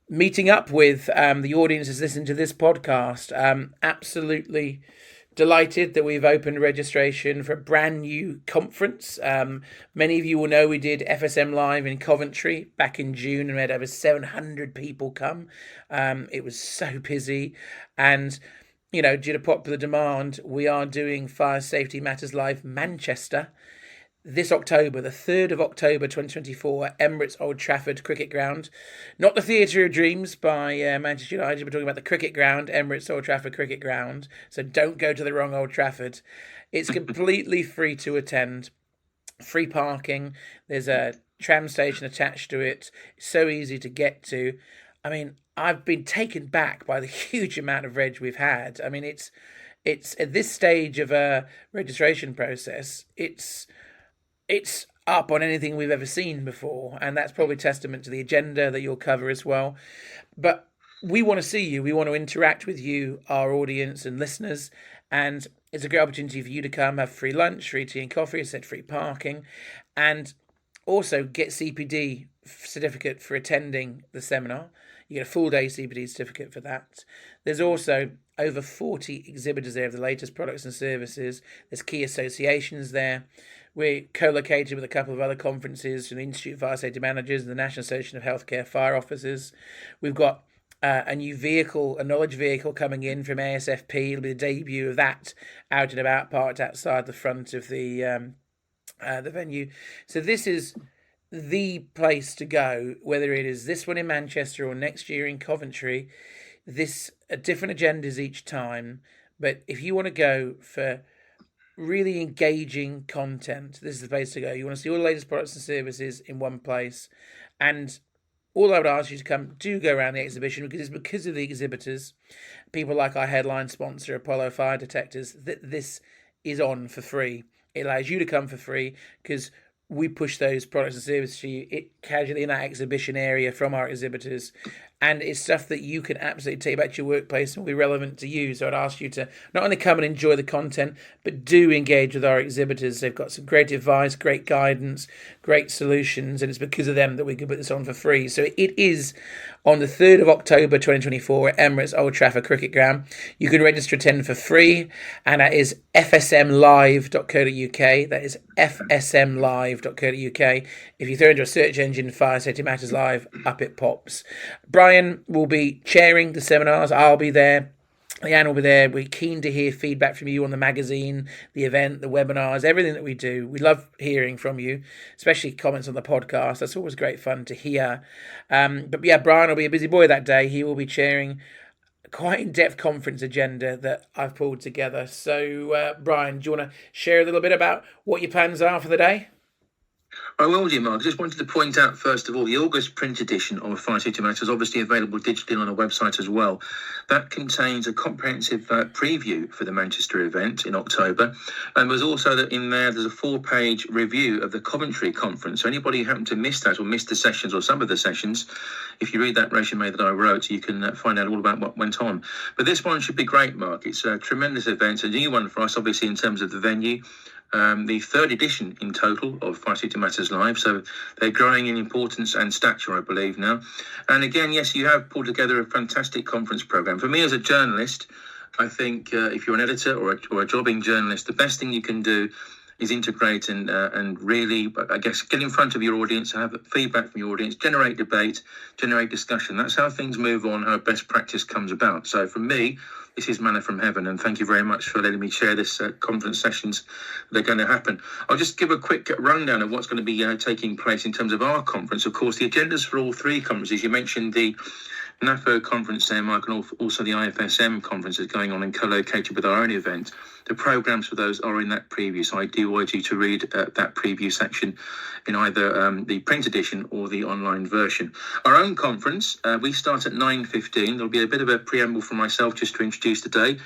meeting up with the audience that's listening to this podcast. Absolutely delighted that we've opened registration for a brand new conference. Many of you will know we did FSM Live in Coventry back in June and we had over 700 people come. It was so busy. And, due to popular demand, we are doing Fire Safety Matters Live Manchester this October, the 3rd of October 2024, at Emirates Old Trafford Cricket Ground. Not the Theatre of Dreams by Manchester United. We're talking about the cricket ground, Emirates Old Trafford Cricket Ground. So don't go to the wrong Old Trafford. It's completely free to attend. Free parking. There's a tram station attached to it. It's so easy to get to. I mean, I've been taken back by the huge amount of reg we've had. I mean, it's at this stage of a registration process, it's up on anything we've ever seen before, and that's probably testament to the agenda that you'll cover as well. But we want to see you. We want to interact with you, our audience and listeners, and it's a great opportunity for you to come, have free lunch, free tea and coffee, free parking, and also get CPD certificate for attending the seminar. You get a full day CPD certificate for that. There's also over 40 exhibitors there of the latest products and services. There's key associations there. We're co-located with a couple of other conferences from the Institute of Fire Safety Managers and the National Association of Healthcare Fire Officers. We've got a new vehicle, a knowledge vehicle coming in from ASFP. It'll be the debut of that out and about, parked outside the front of the venue. So this is the place to go, whether it is this one in Manchester or next year in Coventry. Different agendas each time. But if you want to go for really engaging content, this is the place to go. You want to see all the latest products and services in one place. And all I would ask you to go around the exhibition, because it's because of the exhibitors, people like our headline sponsor, Apollo Fire Detectors, that this is on for free. It allows you to come for free because we push those products and services to you casually in our exhibition area from our exhibitors. And it's stuff that you can absolutely take back to your workplace and will be relevant to you. So I'd ask you to not only come and enjoy the content, but do engage with our exhibitors. They've got some great advice, great guidance, great solutions, and it's because of them that we can put this on for free. So it is on the 3rd of October 2024 at Emirates Old Trafford Cricket Ground. You can register to attend for free, and that is fsmlive.co.uk. That is fsmlive.co.uk. If you throw into a search engine Fire Safety Matters Live, up it pops. Brian will be chairing the seminars. I'll be there. Leanne will be there. We're keen to hear feedback from you on the magazine, the event, the webinars, everything that we do. We love hearing from you, especially comments on the podcast. That's always great fun to hear. But yeah, Brian will be a busy boy that day. He will be chairing quite in-depth conference agenda that I've pulled together. So, Brian, do you want to share a little bit about what your plans are for the day? I will do, Mark. I just wanted to point out, first of all, the August print edition of Fire Safety Matters is obviously available digitally on our website as well. That contains a comprehensive preview for the Manchester event in October. And there's also there's a 4-page review of the Coventry conference. So anybody who happened to miss that or missed the sessions or some of the sessions, if you read that resume that I wrote, you can find out all about what went on. But this one should be great, Mark. It's a tremendous event, a new one for us, obviously, in terms of the venue. The 3rd edition in total of Fire Safety Matters Live, so they're growing in importance and stature, I believe, now. And again, yes, you have pulled together a fantastic conference programme. For me as a journalist, I think if you're an editor or a jobbing journalist, the best thing you can do is integrate and really, I guess, get in front of your audience, have feedback from your audience, generate debate, generate discussion. That's how things move on, how best practice comes about. So for me, this is manna from heaven, and thank you very much for letting me share this conference sessions that are going to happen. I'll just give a quick rundown of what's going to be taking place in terms of our conference. Of course, the agendas for all 3 conferences, you mentioned the NAFO conference there, Mark, and also the IFSM conference is going on and co-located with our own event. The programmes for those are in that preview, so I do urge you to read that preview section in either the print edition or the online version. Our own conference, we start at 9:15. There'll be a bit of a preamble from myself just to introduce the day.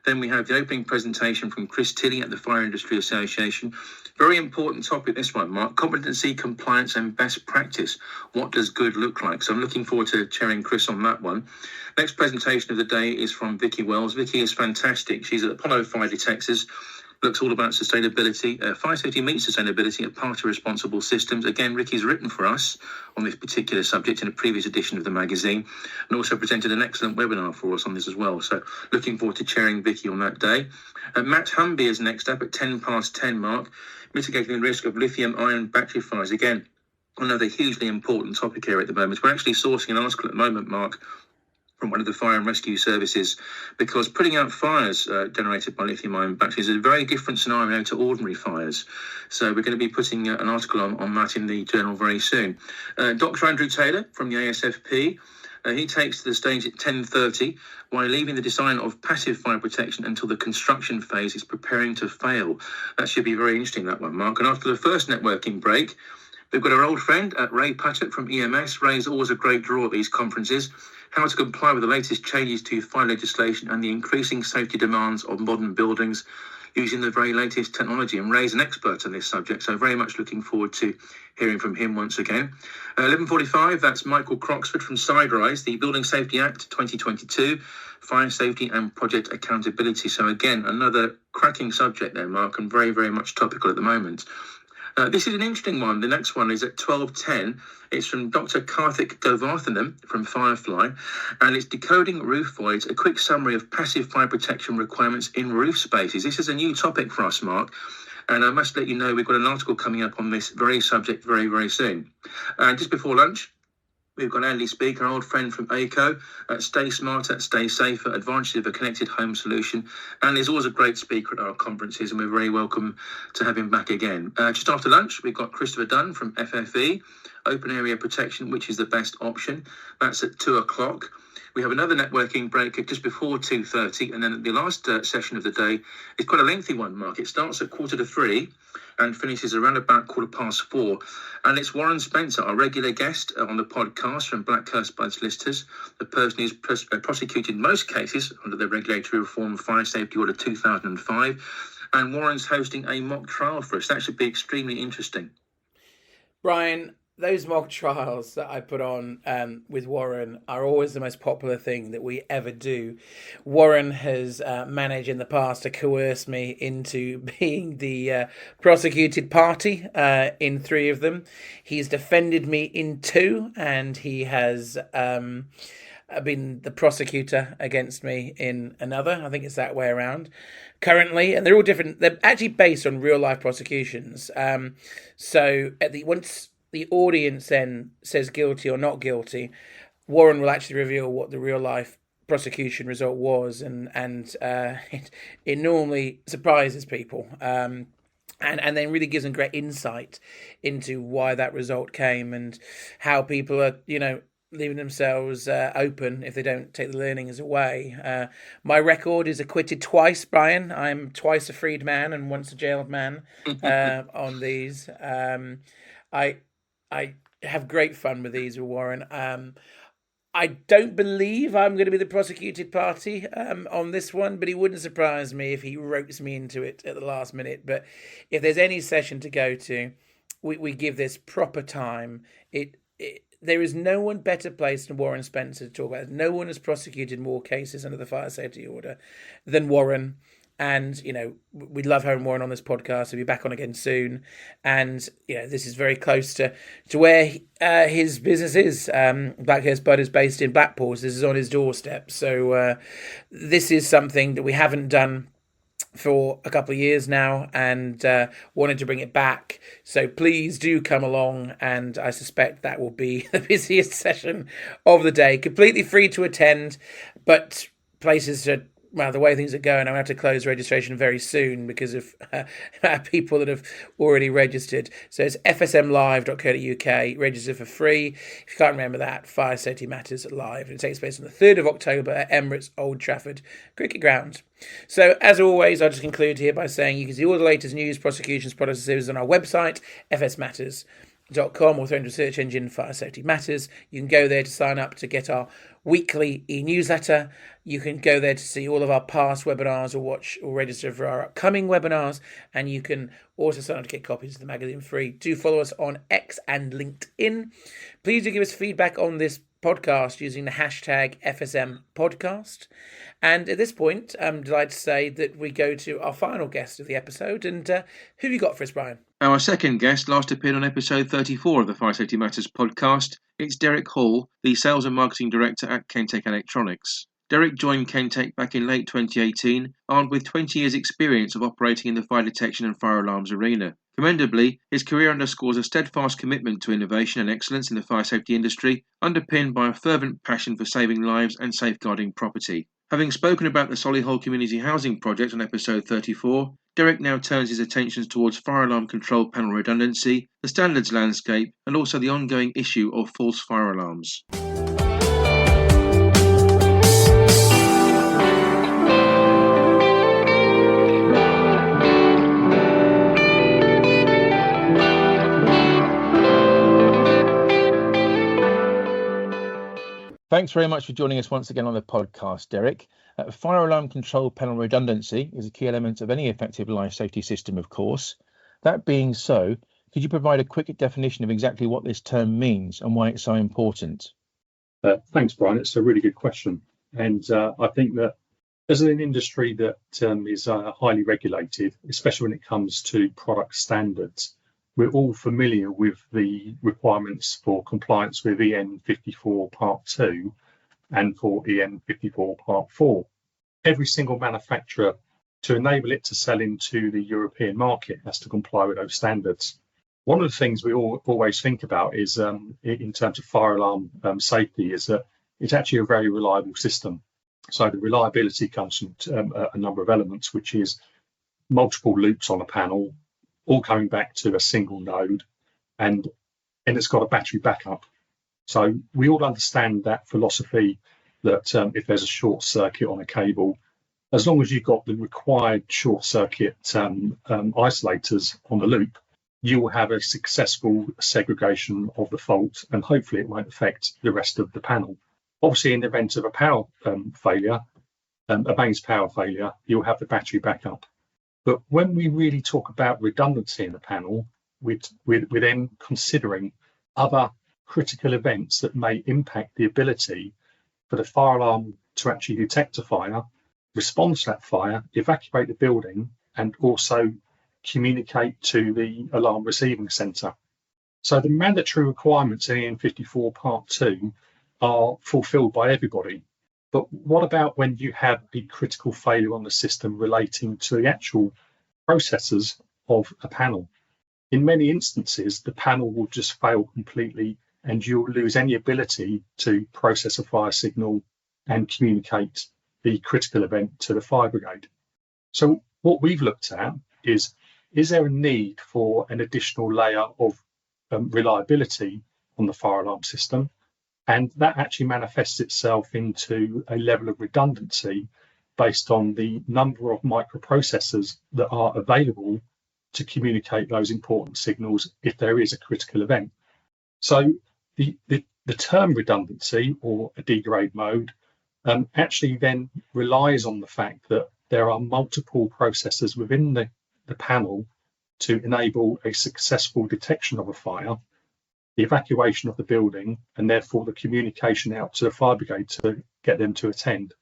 Then we have the opening presentation from Chris Tilley at the Fire Industry Association. Very important topic, this one, Mark. Competency, compliance and best practice. What does good look like? So I'm looking forward to chairing Chris on that one. Next presentation of the day is from Vicky Wells. Vicky is fantastic. She's at Apollo Fire Detectors. Looks all about sustainability. Fire safety meets sustainability, a part of responsible systems. Again, Ricky's written for us on this particular subject in a previous edition of the magazine and also presented an excellent webinar for us on this as well. So looking forward to chairing Vicky on that day. Matt Humby is next up at 10:10, Mark. Mitigating the risk of lithium-ion battery fires. Again, another hugely important topic here at the moment. We're actually sourcing an article at the moment, Mark, from one of the fire and rescue services, because putting out fires generated by lithium-ion batteries is a very different scenario to ordinary fires. So we're going to be putting an article on that in the journal very soon. Dr. Andrew Taylor from the ASFP, he takes to the stage at 10:30 while leaving the design of passive fire protection until the construction phase is preparing to fail. That should be very interesting, that one, Mark. And after the first networking break, we've got our old friend Ray Patchett from EMS. Ray's always a great draw at these conferences. How to comply with the latest changes to fire legislation and the increasing safety demands of modern buildings using the very latest technology. And Ray's an expert on this subject, so very much looking forward to hearing from him once again. 11:45, that's Michael Croxford from Siderise, the Building Safety Act 2022, Fire Safety and Project Accountability. So again, another cracking subject there, Mark, and very, very much topical at the moment. This is an interesting one. The next one is at 12:10. It's from Dr. Karthik Govarthanam from Firefly, and it's Decoding Roof Voids, a quick summary of passive fire protection requirements in roof spaces. This is a new topic for us, Mark, and I must let you know we've got an article coming up on this very subject very, very soon. Just before lunch, we've got Andy Speaker, our old friend from ACO, Stay Smarter, Stay Safer, Advantages of a Connected Home Solution. And he's always a great speaker at our conferences, and we're very welcome to have him back again. Just after lunch, we've got Christopher Dunn from FFE, Open Area Protection, which is the best option. That's at 2:00. We have another networking break at just before 2:30, and then the last session of the day is quite a lengthy one, Mark. It starts at 2:45 and finishes around about 4:15. And it's Warren Spencer, our regular guest on the podcast from Blackhurst by Solicitors, the person who's prosecuted most cases under the Regulatory Reform Fire Safety Order 2005. And Warren's hosting a mock trial for us. That should be extremely interesting. Brian, those mock trials that I put on with Warren are always the most popular thing that we ever do. Warren has managed in the past to coerce me into being the prosecuted party in 3 of them. He's defended me in 2, and he has been the prosecutor against me in another. I think it's that way around currently, and they're all different. They're actually based on real life prosecutions. So once the audience then says guilty or not guilty, Warren will actually reveal what the real life prosecution result was, and it normally surprises people. And then really gives them great insight into why that result came and how people are, leaving themselves open if they don't take the learnings away. My record is acquitted twice, Brian. I'm twice a freed man and once a jailed man on these. I have great fun with these with Warren. I don't believe I'm going to be the prosecuted party on this one, but it wouldn't surprise me if he ropes me into it at the last minute. But if there's any session to go to, we give this proper time. There is no one better placed than Warren Spencer to talk about it. No one has prosecuted more cases under the fire safety order than Warren. And, we love having Warren on this podcast. He'll be back on again soon. And, this is very close to where his business is. Blackhurst Bud is based in Blackpool. So this is on his doorstep. So this is something that we haven't done for a couple of years now, and wanted to bring it back. So please do come along, and I suspect that will be the busiest session of the day. Completely free to attend, but places to... Well, the way things are going, I'm going to have to close registration very soon because of people that have already registered. So it's fsmlive.co.uk, register for free. If you can't remember that, Fire Safety Matters Live. It takes place on the 3rd of October at Emirates Old Trafford Cricket Ground. So, as always, I'll just conclude here by saying you can see all the latest news, prosecutions, products and services on our website, fsmatters.com, or throw into a search engine Fire Safety Matters. You can go there to sign up to get our weekly e-newsletter. You can go there to see all of our past webinars or register for our upcoming webinars. And you can also sign up to get copies of the magazine free. Do follow us on X and LinkedIn. Please do give us feedback on this podcast using the hashtag FSM podcast. And at this point, I'm delighted to say that we go to our final guest of the episode. And who have you got for us, Brian? Our second guest last appeared on episode 34 of the Fire Safety Matters podcast. It's Derrick Hall, the Sales and Marketing Director at Kentec Electronics. Derrick joined Kentec back in late 2018, armed with 20 years' experience of operating in the fire detection and fire alarms arena. Commendably, his career underscores a steadfast commitment to innovation and excellence in the fire safety industry, underpinned by a fervent passion for saving lives and safeguarding property. Having spoken about the Solihull Community Housing Project on episode 34, Derrick now turns his attentions towards fire alarm control panel redundancy, the standards landscape, and also the ongoing issue of false fire alarms. Thanks very much for joining us once again on the podcast, Derrick. Fire alarm control panel redundancy is a key element of any effective life safety system, of course. That being so, could you provide a quick definition of exactly what this term means and why it's so important? Thanks, Brian. It's a really good question. And I think that as an industry that is highly regulated, especially when it comes to product standards, we're all familiar with the requirements for compliance with EN 54 Part 2 and for EN 54 Part 4. Every single manufacturer, to enable it to sell into the European market, has to comply with those standards. One of the things we always think about is, in terms of fire alarm safety, is that it's actually a very reliable system. So the reliability comes from a number of elements, which is multiple loops on a panel, all coming back to a single node, and it's got a battery backup. So we all understand that philosophy that if there's a short circuit on a cable, as long as you've got the required short circuit isolators on the loop, you will have a successful segregation of the fault, and hopefully it won't affect the rest of the panel. Obviously, in the event of a power failure, a mains power failure, you'll have the battery backup. But when we really talk about redundancy in the panel, we're then considering other critical events that may impact the ability for the fire alarm to actually detect a fire, respond to that fire, evacuate the building, and also communicate to the alarm receiving centre. So the mandatory requirements in EN 54 Part 2 are fulfilled by everybody. But what about when you have a critical failure on the system relating to the actual processes of a panel? In many instances, the panel will just fail completely and you'll lose any ability to process a fire signal and communicate the critical event to the fire brigade. So what we've looked at is there a need for an additional layer of reliability on the fire alarm system? And that actually manifests itself into a level of redundancy based on the number of microprocessors that are available to communicate those important signals if there is a critical event. So the term redundancy, or a degrade mode, actually then relies on the fact that there are multiple processors within the panel to enable a successful detection of a fire, the evacuation of the building, and therefore the communication out to the fire brigade to get them to attend.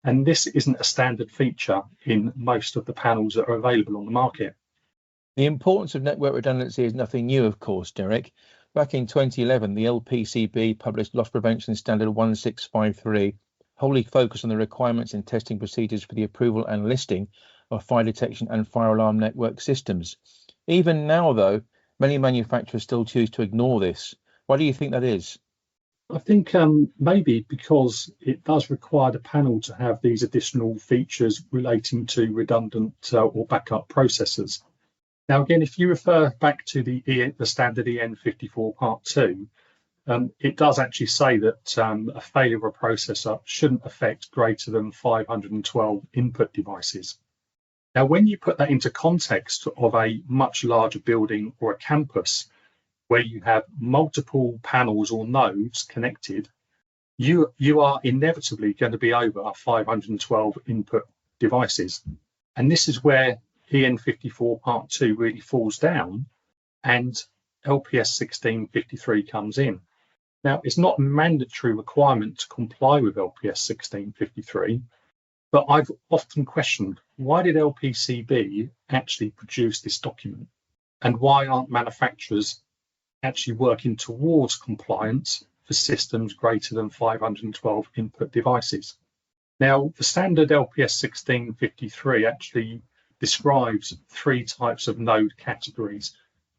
And this isn't a standard feature in most of the panels that are available on the market. The importance of network redundancy is nothing new, of course, Derrick. Back in 2011, the LPCB published Loss Prevention Standard 1653, wholly focused on the requirements and testing procedures for the approval and listing of fire detection and fire alarm network systems. Even now, though, many manufacturers still choose to ignore this. Why do you think that is? I think maybe because it does require the panel to have these additional features relating to redundant or backup processors. Now, again, if you refer back to the standard EN 54 Part 2, it does actually say that a failure of a processor shouldn't affect greater than 512 input devices. Now, when you put that into context of a much larger building or a campus where you have multiple panels or nodes connected, you are inevitably going to be over 512 input devices. And this is where EN 54 Part 2 really falls down and LPS 1653 comes in. Now, it's not a mandatory requirement to comply with LPS 1653, but I've often questioned, why did LPCB actually produce this document? And why aren't manufacturers actually working towards compliance for systems greater than 512 input devices? Now, the standard LPS 1653 actually describes 3 types of node categories,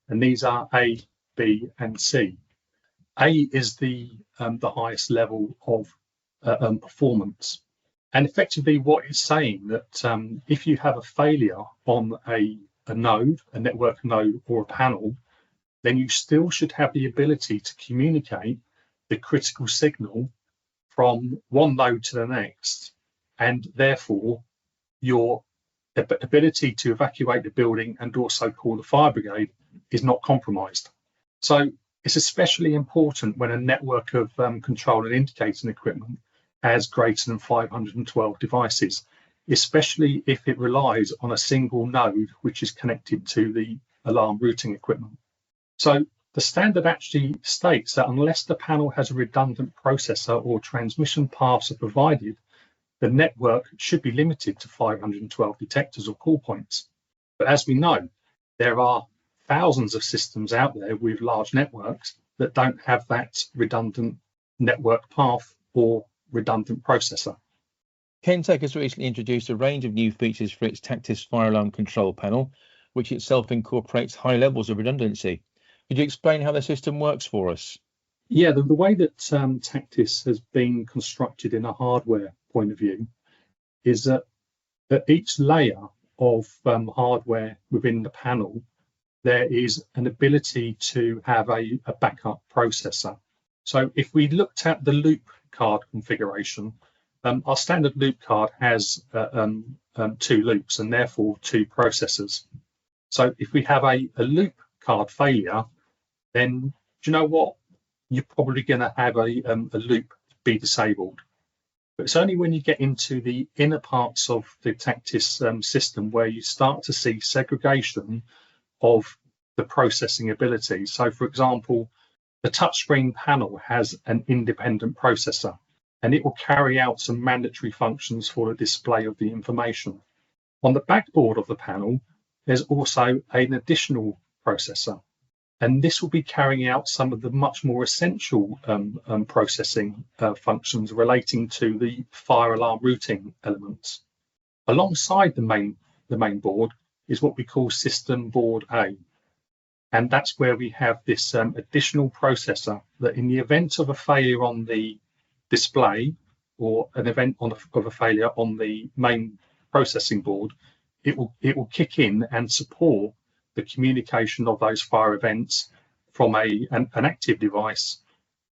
and these are A, B, and C. A is the highest level of performance. And effectively what it's saying that if you have a failure on a node, a network node or a panel, then you still should have the ability to communicate the critical signal from one node to the next, and therefore your ability to evacuate the building and also call the fire brigade is not compromised. So it's especially important when a network of control and indicating equipment has greater than 512 devices, especially if it relies on a single node which is connected to the alarm routing equipment. So the standard actually states that unless the panel has a redundant processor or transmission paths are provided, the network should be limited to 512 detectors or call points. But as we know, there are thousands of systems out there with large networks that don't have that redundant network path or redundant processor. Kentec has recently introduced a range of new features for its Tactis fire alarm control panel, which itself incorporates high levels of redundancy. Could you explain how the system works for us? Yeah, the way that Tactis has been constructed in a hardware point of view is that each layer of hardware within the panel, there is an ability to have a backup processor. So if we looked at the loop card configuration, our standard loop card has 2 loops and therefore 2 processors. So if we have a loop card failure, then do you know what? You're probably going to have a loop be disabled. But it's only when you get into the inner parts of the Tactis system where you start to see segregation of the processing ability. So, for example, the touchscreen panel has an independent processor, and it will carry out some mandatory functions for the display of the information. On the backboard of the panel, there's also an additional processor, and this will be carrying out some of the much more essential processing functions relating to the fire alarm routing elements. Alongside the main board is what we call System Board A, and that's where we have this additional processor that, in the event of a failure on the display or an event of a failure on the main processing board, it will kick in and support the communication of those fire events from an active device.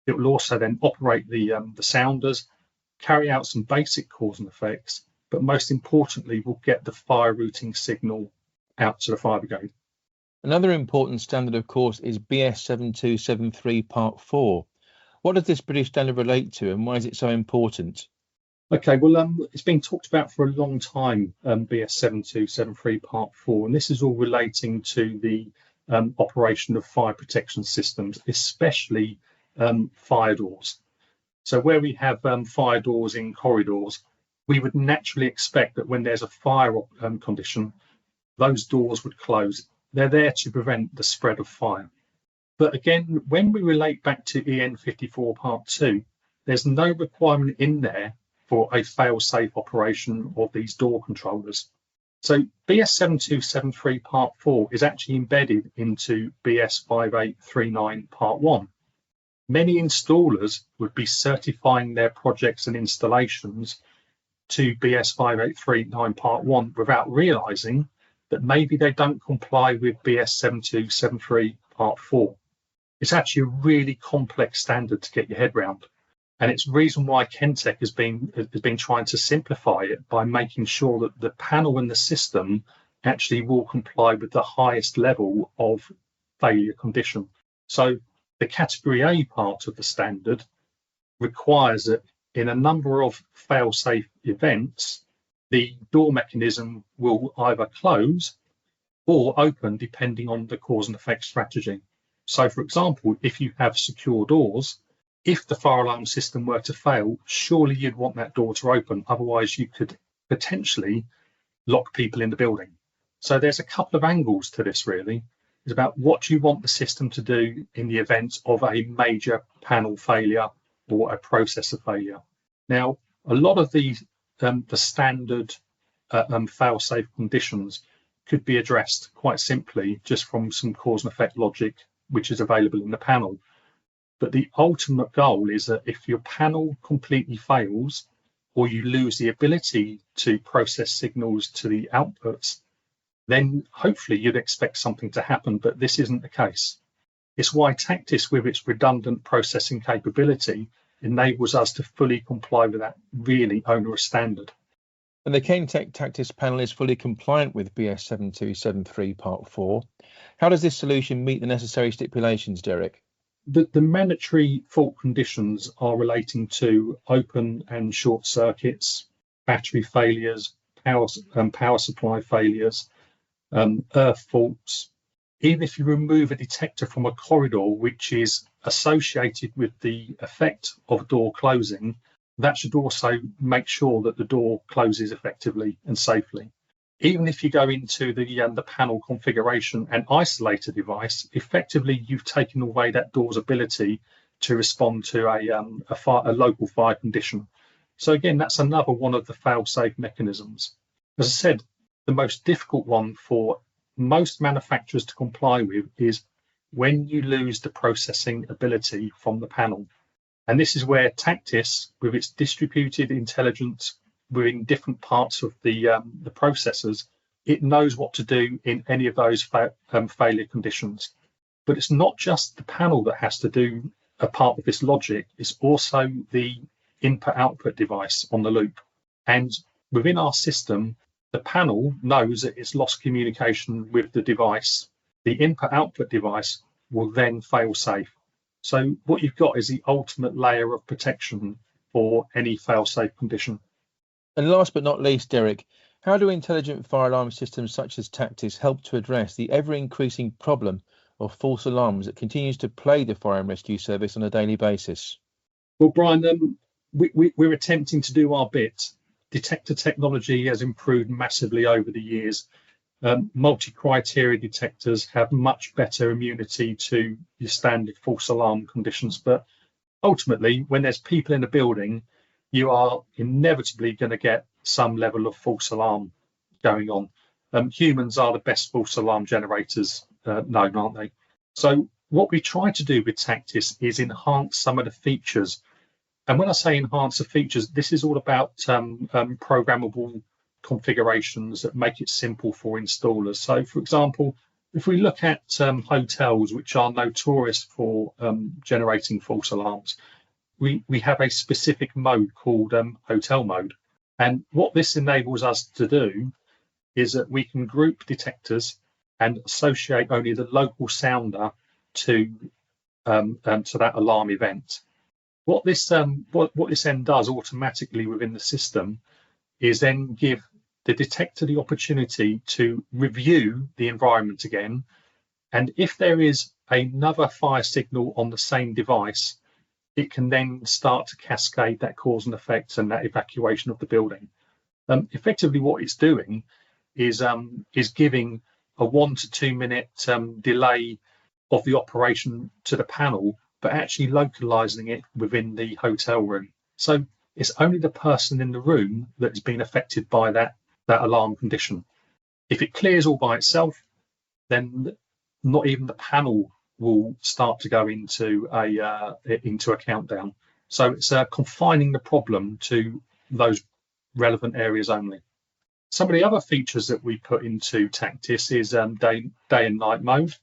It will also then operate the sounders, carry out some basic cause and effects, but most importantly, will get the fire routing signal out to the fire brigade. Another important standard, of course, is BS 7273 Part 4. What does this British standard relate to, and why is it so important? Okay, well, it's been talked about for a long time, BS 7273 Part 4, and this is all relating to the operation of fire protection systems, especially fire doors. So where we have fire doors in corridors, we would naturally expect that when there's a fire condition, those doors would close. They're there to prevent the spread of fire. But again, when we relate back to EN 54 Part 2, there's no requirement in there for a fail-safe operation of these door controllers. So BS 7273 Part 4 is actually embedded into BS 5839 Part 1. Many installers would be certifying their projects and installations to BS 5839 Part 1 without realising that maybe they don't comply with BS 7273 Part 4. It's actually a really complex standard to get your head around. And it's the reason why Kentec has been trying to simplify it by making sure that the panel and the system actually will comply with the highest level of failure condition. So the Category A part of the standard requires that in a number of fail-safe events, the door mechanism will either close or open depending on the cause and effect strategy. So, for example, if you have secure doors, if the fire alarm system were to fail, surely you'd want that door to open. Otherwise, you could potentially lock people in the building. So there's a couple of angles to this, really. It's about what you want the system to do in the event of a major panel failure or a processor failure. Now, a lot of the standard fail-safe conditions could be addressed quite simply just from some cause and effect logic which is available in the panel. But the ultimate goal is that if your panel completely fails or you lose the ability to process signals to the outputs, then hopefully you'd expect something to happen, but this isn't the case. It's why Tactis, with its redundant processing capability, enables us to fully comply with that really onerous standard. And the Kentec Tactis panel is fully compliant with BS 7273 Part 4. How does this solution meet the necessary stipulations, Derrick? The mandatory fault conditions are relating to open and short circuits, battery failures, power supply failures, earth faults. Even if you remove a detector from a corridor which is associated with the effect of door closing, that should also make sure that the door closes effectively and safely. Even if you go into the panel configuration and isolate a device, effectively you've taken away that door's ability to respond to a local fire condition. So again, that's another one of the fail-safe mechanisms. As I said, the most difficult one for most manufacturers to comply with is when you lose the processing ability from the panel. And this is where Tactis, with its distributed intelligence within different parts of the processors, it knows what to do in any of those failure conditions. But it's not just the panel that has to do a part of this logic, it's also the input-output device on the loop. And within our system, the panel knows that it's lost communication with the device. The input-output device will then fail safe. So what you've got is the ultimate layer of protection for any fail-safe condition. And last but not least, Derrick, How do intelligent fire alarm systems such as Tactis help to address the ever-increasing problem of false alarms that continues to plague the fire and rescue service on a daily basis? Well, Brian, we're attempting to do our bit. Detector technology has improved massively over the years. Multi-criteria detectors have much better immunity to your standard false alarm conditions, but ultimately, when there's people in a building, you are inevitably going to get some level of false alarm going on. Humans are the best false alarm generators known, aren't they? So what we try to do with Tactis is enhance some of the features. And when I say enhance the features, this is all about programmable configurations that make it simple for installers. So, for example, if we look at hotels, which are notorious for generating false alarms, we have a specific mode called hotel mode. And what this enables us to do is that we can group detectors and associate only the local sounder to that alarm event. What this then does automatically within the system is then give the detector the opportunity to review the environment again, and if there is another fire signal on the same device, it can then start to cascade that cause and effect and that evacuation of the building. Effectively, what it's doing is giving a 1 to 2 minute delay of the operation to the panel, but actually localizing it within the hotel room. So it's only the person in the room that's been affected by that alarm condition. If it clears all by itself, then not even the panel will start to go into a countdown. So it's confining the problem to those relevant areas only. Some of the other features that we put into Tactis is day and night mode.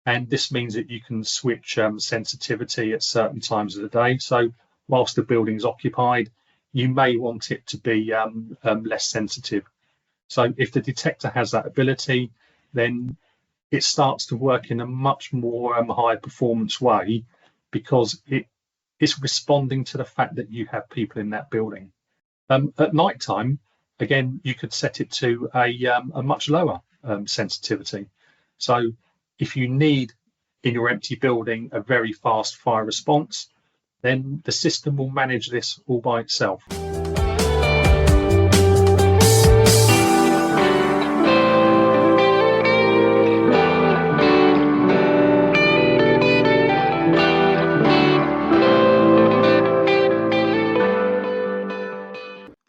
And this means that you can switch sensitivity at certain times of the day. So whilst the building is occupied, you may want it to be less sensitive. So if the detector has that ability, then it starts to work in a much more high performance way, because it's responding to the fact that you have people in that building. At night time, again, you could set it to a much lower sensitivity. So if you need in your empty building a very fast fire response, then the system will manage this all by itself.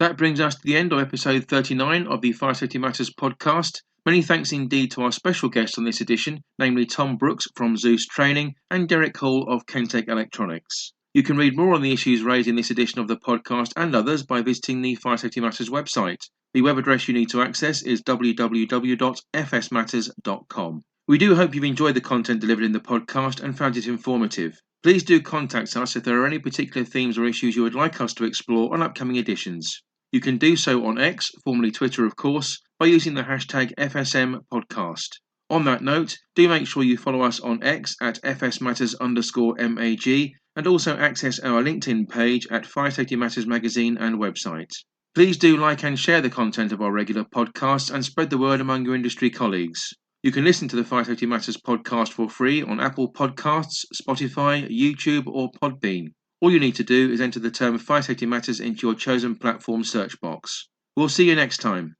That brings us to the end of episode 39 of the Fire Safety Matters podcast. Many thanks indeed to our special guests on this edition, namely Tom Brookes from Zzeus Training and Derrick Hall of Kentec Electronics. You can read more on the issues raised in this edition of the podcast and others by visiting the Fire Safety Matters website. The web address you need to access is www.fsmatters.com. We do hope you've enjoyed the content delivered in the podcast and found it informative. Please do contact us if there are any particular themes or issues you would like us to explore on upcoming editions. You can do so on X, formerly Twitter of course, by using the hashtag FSMPodcast. On that note, do make sure you follow us on X at FSMatters_MAG and also access our LinkedIn page at Fire Safety Matters magazine and website. Please do like and share the content of our regular podcasts and spread the word among your industry colleagues. You can listen to the Fire Safety Matters podcast for free on Apple Podcasts, Spotify, YouTube or Podbean. All you need to do is enter the term Fire Safety Matters into your chosen platform search box. We'll see you next time.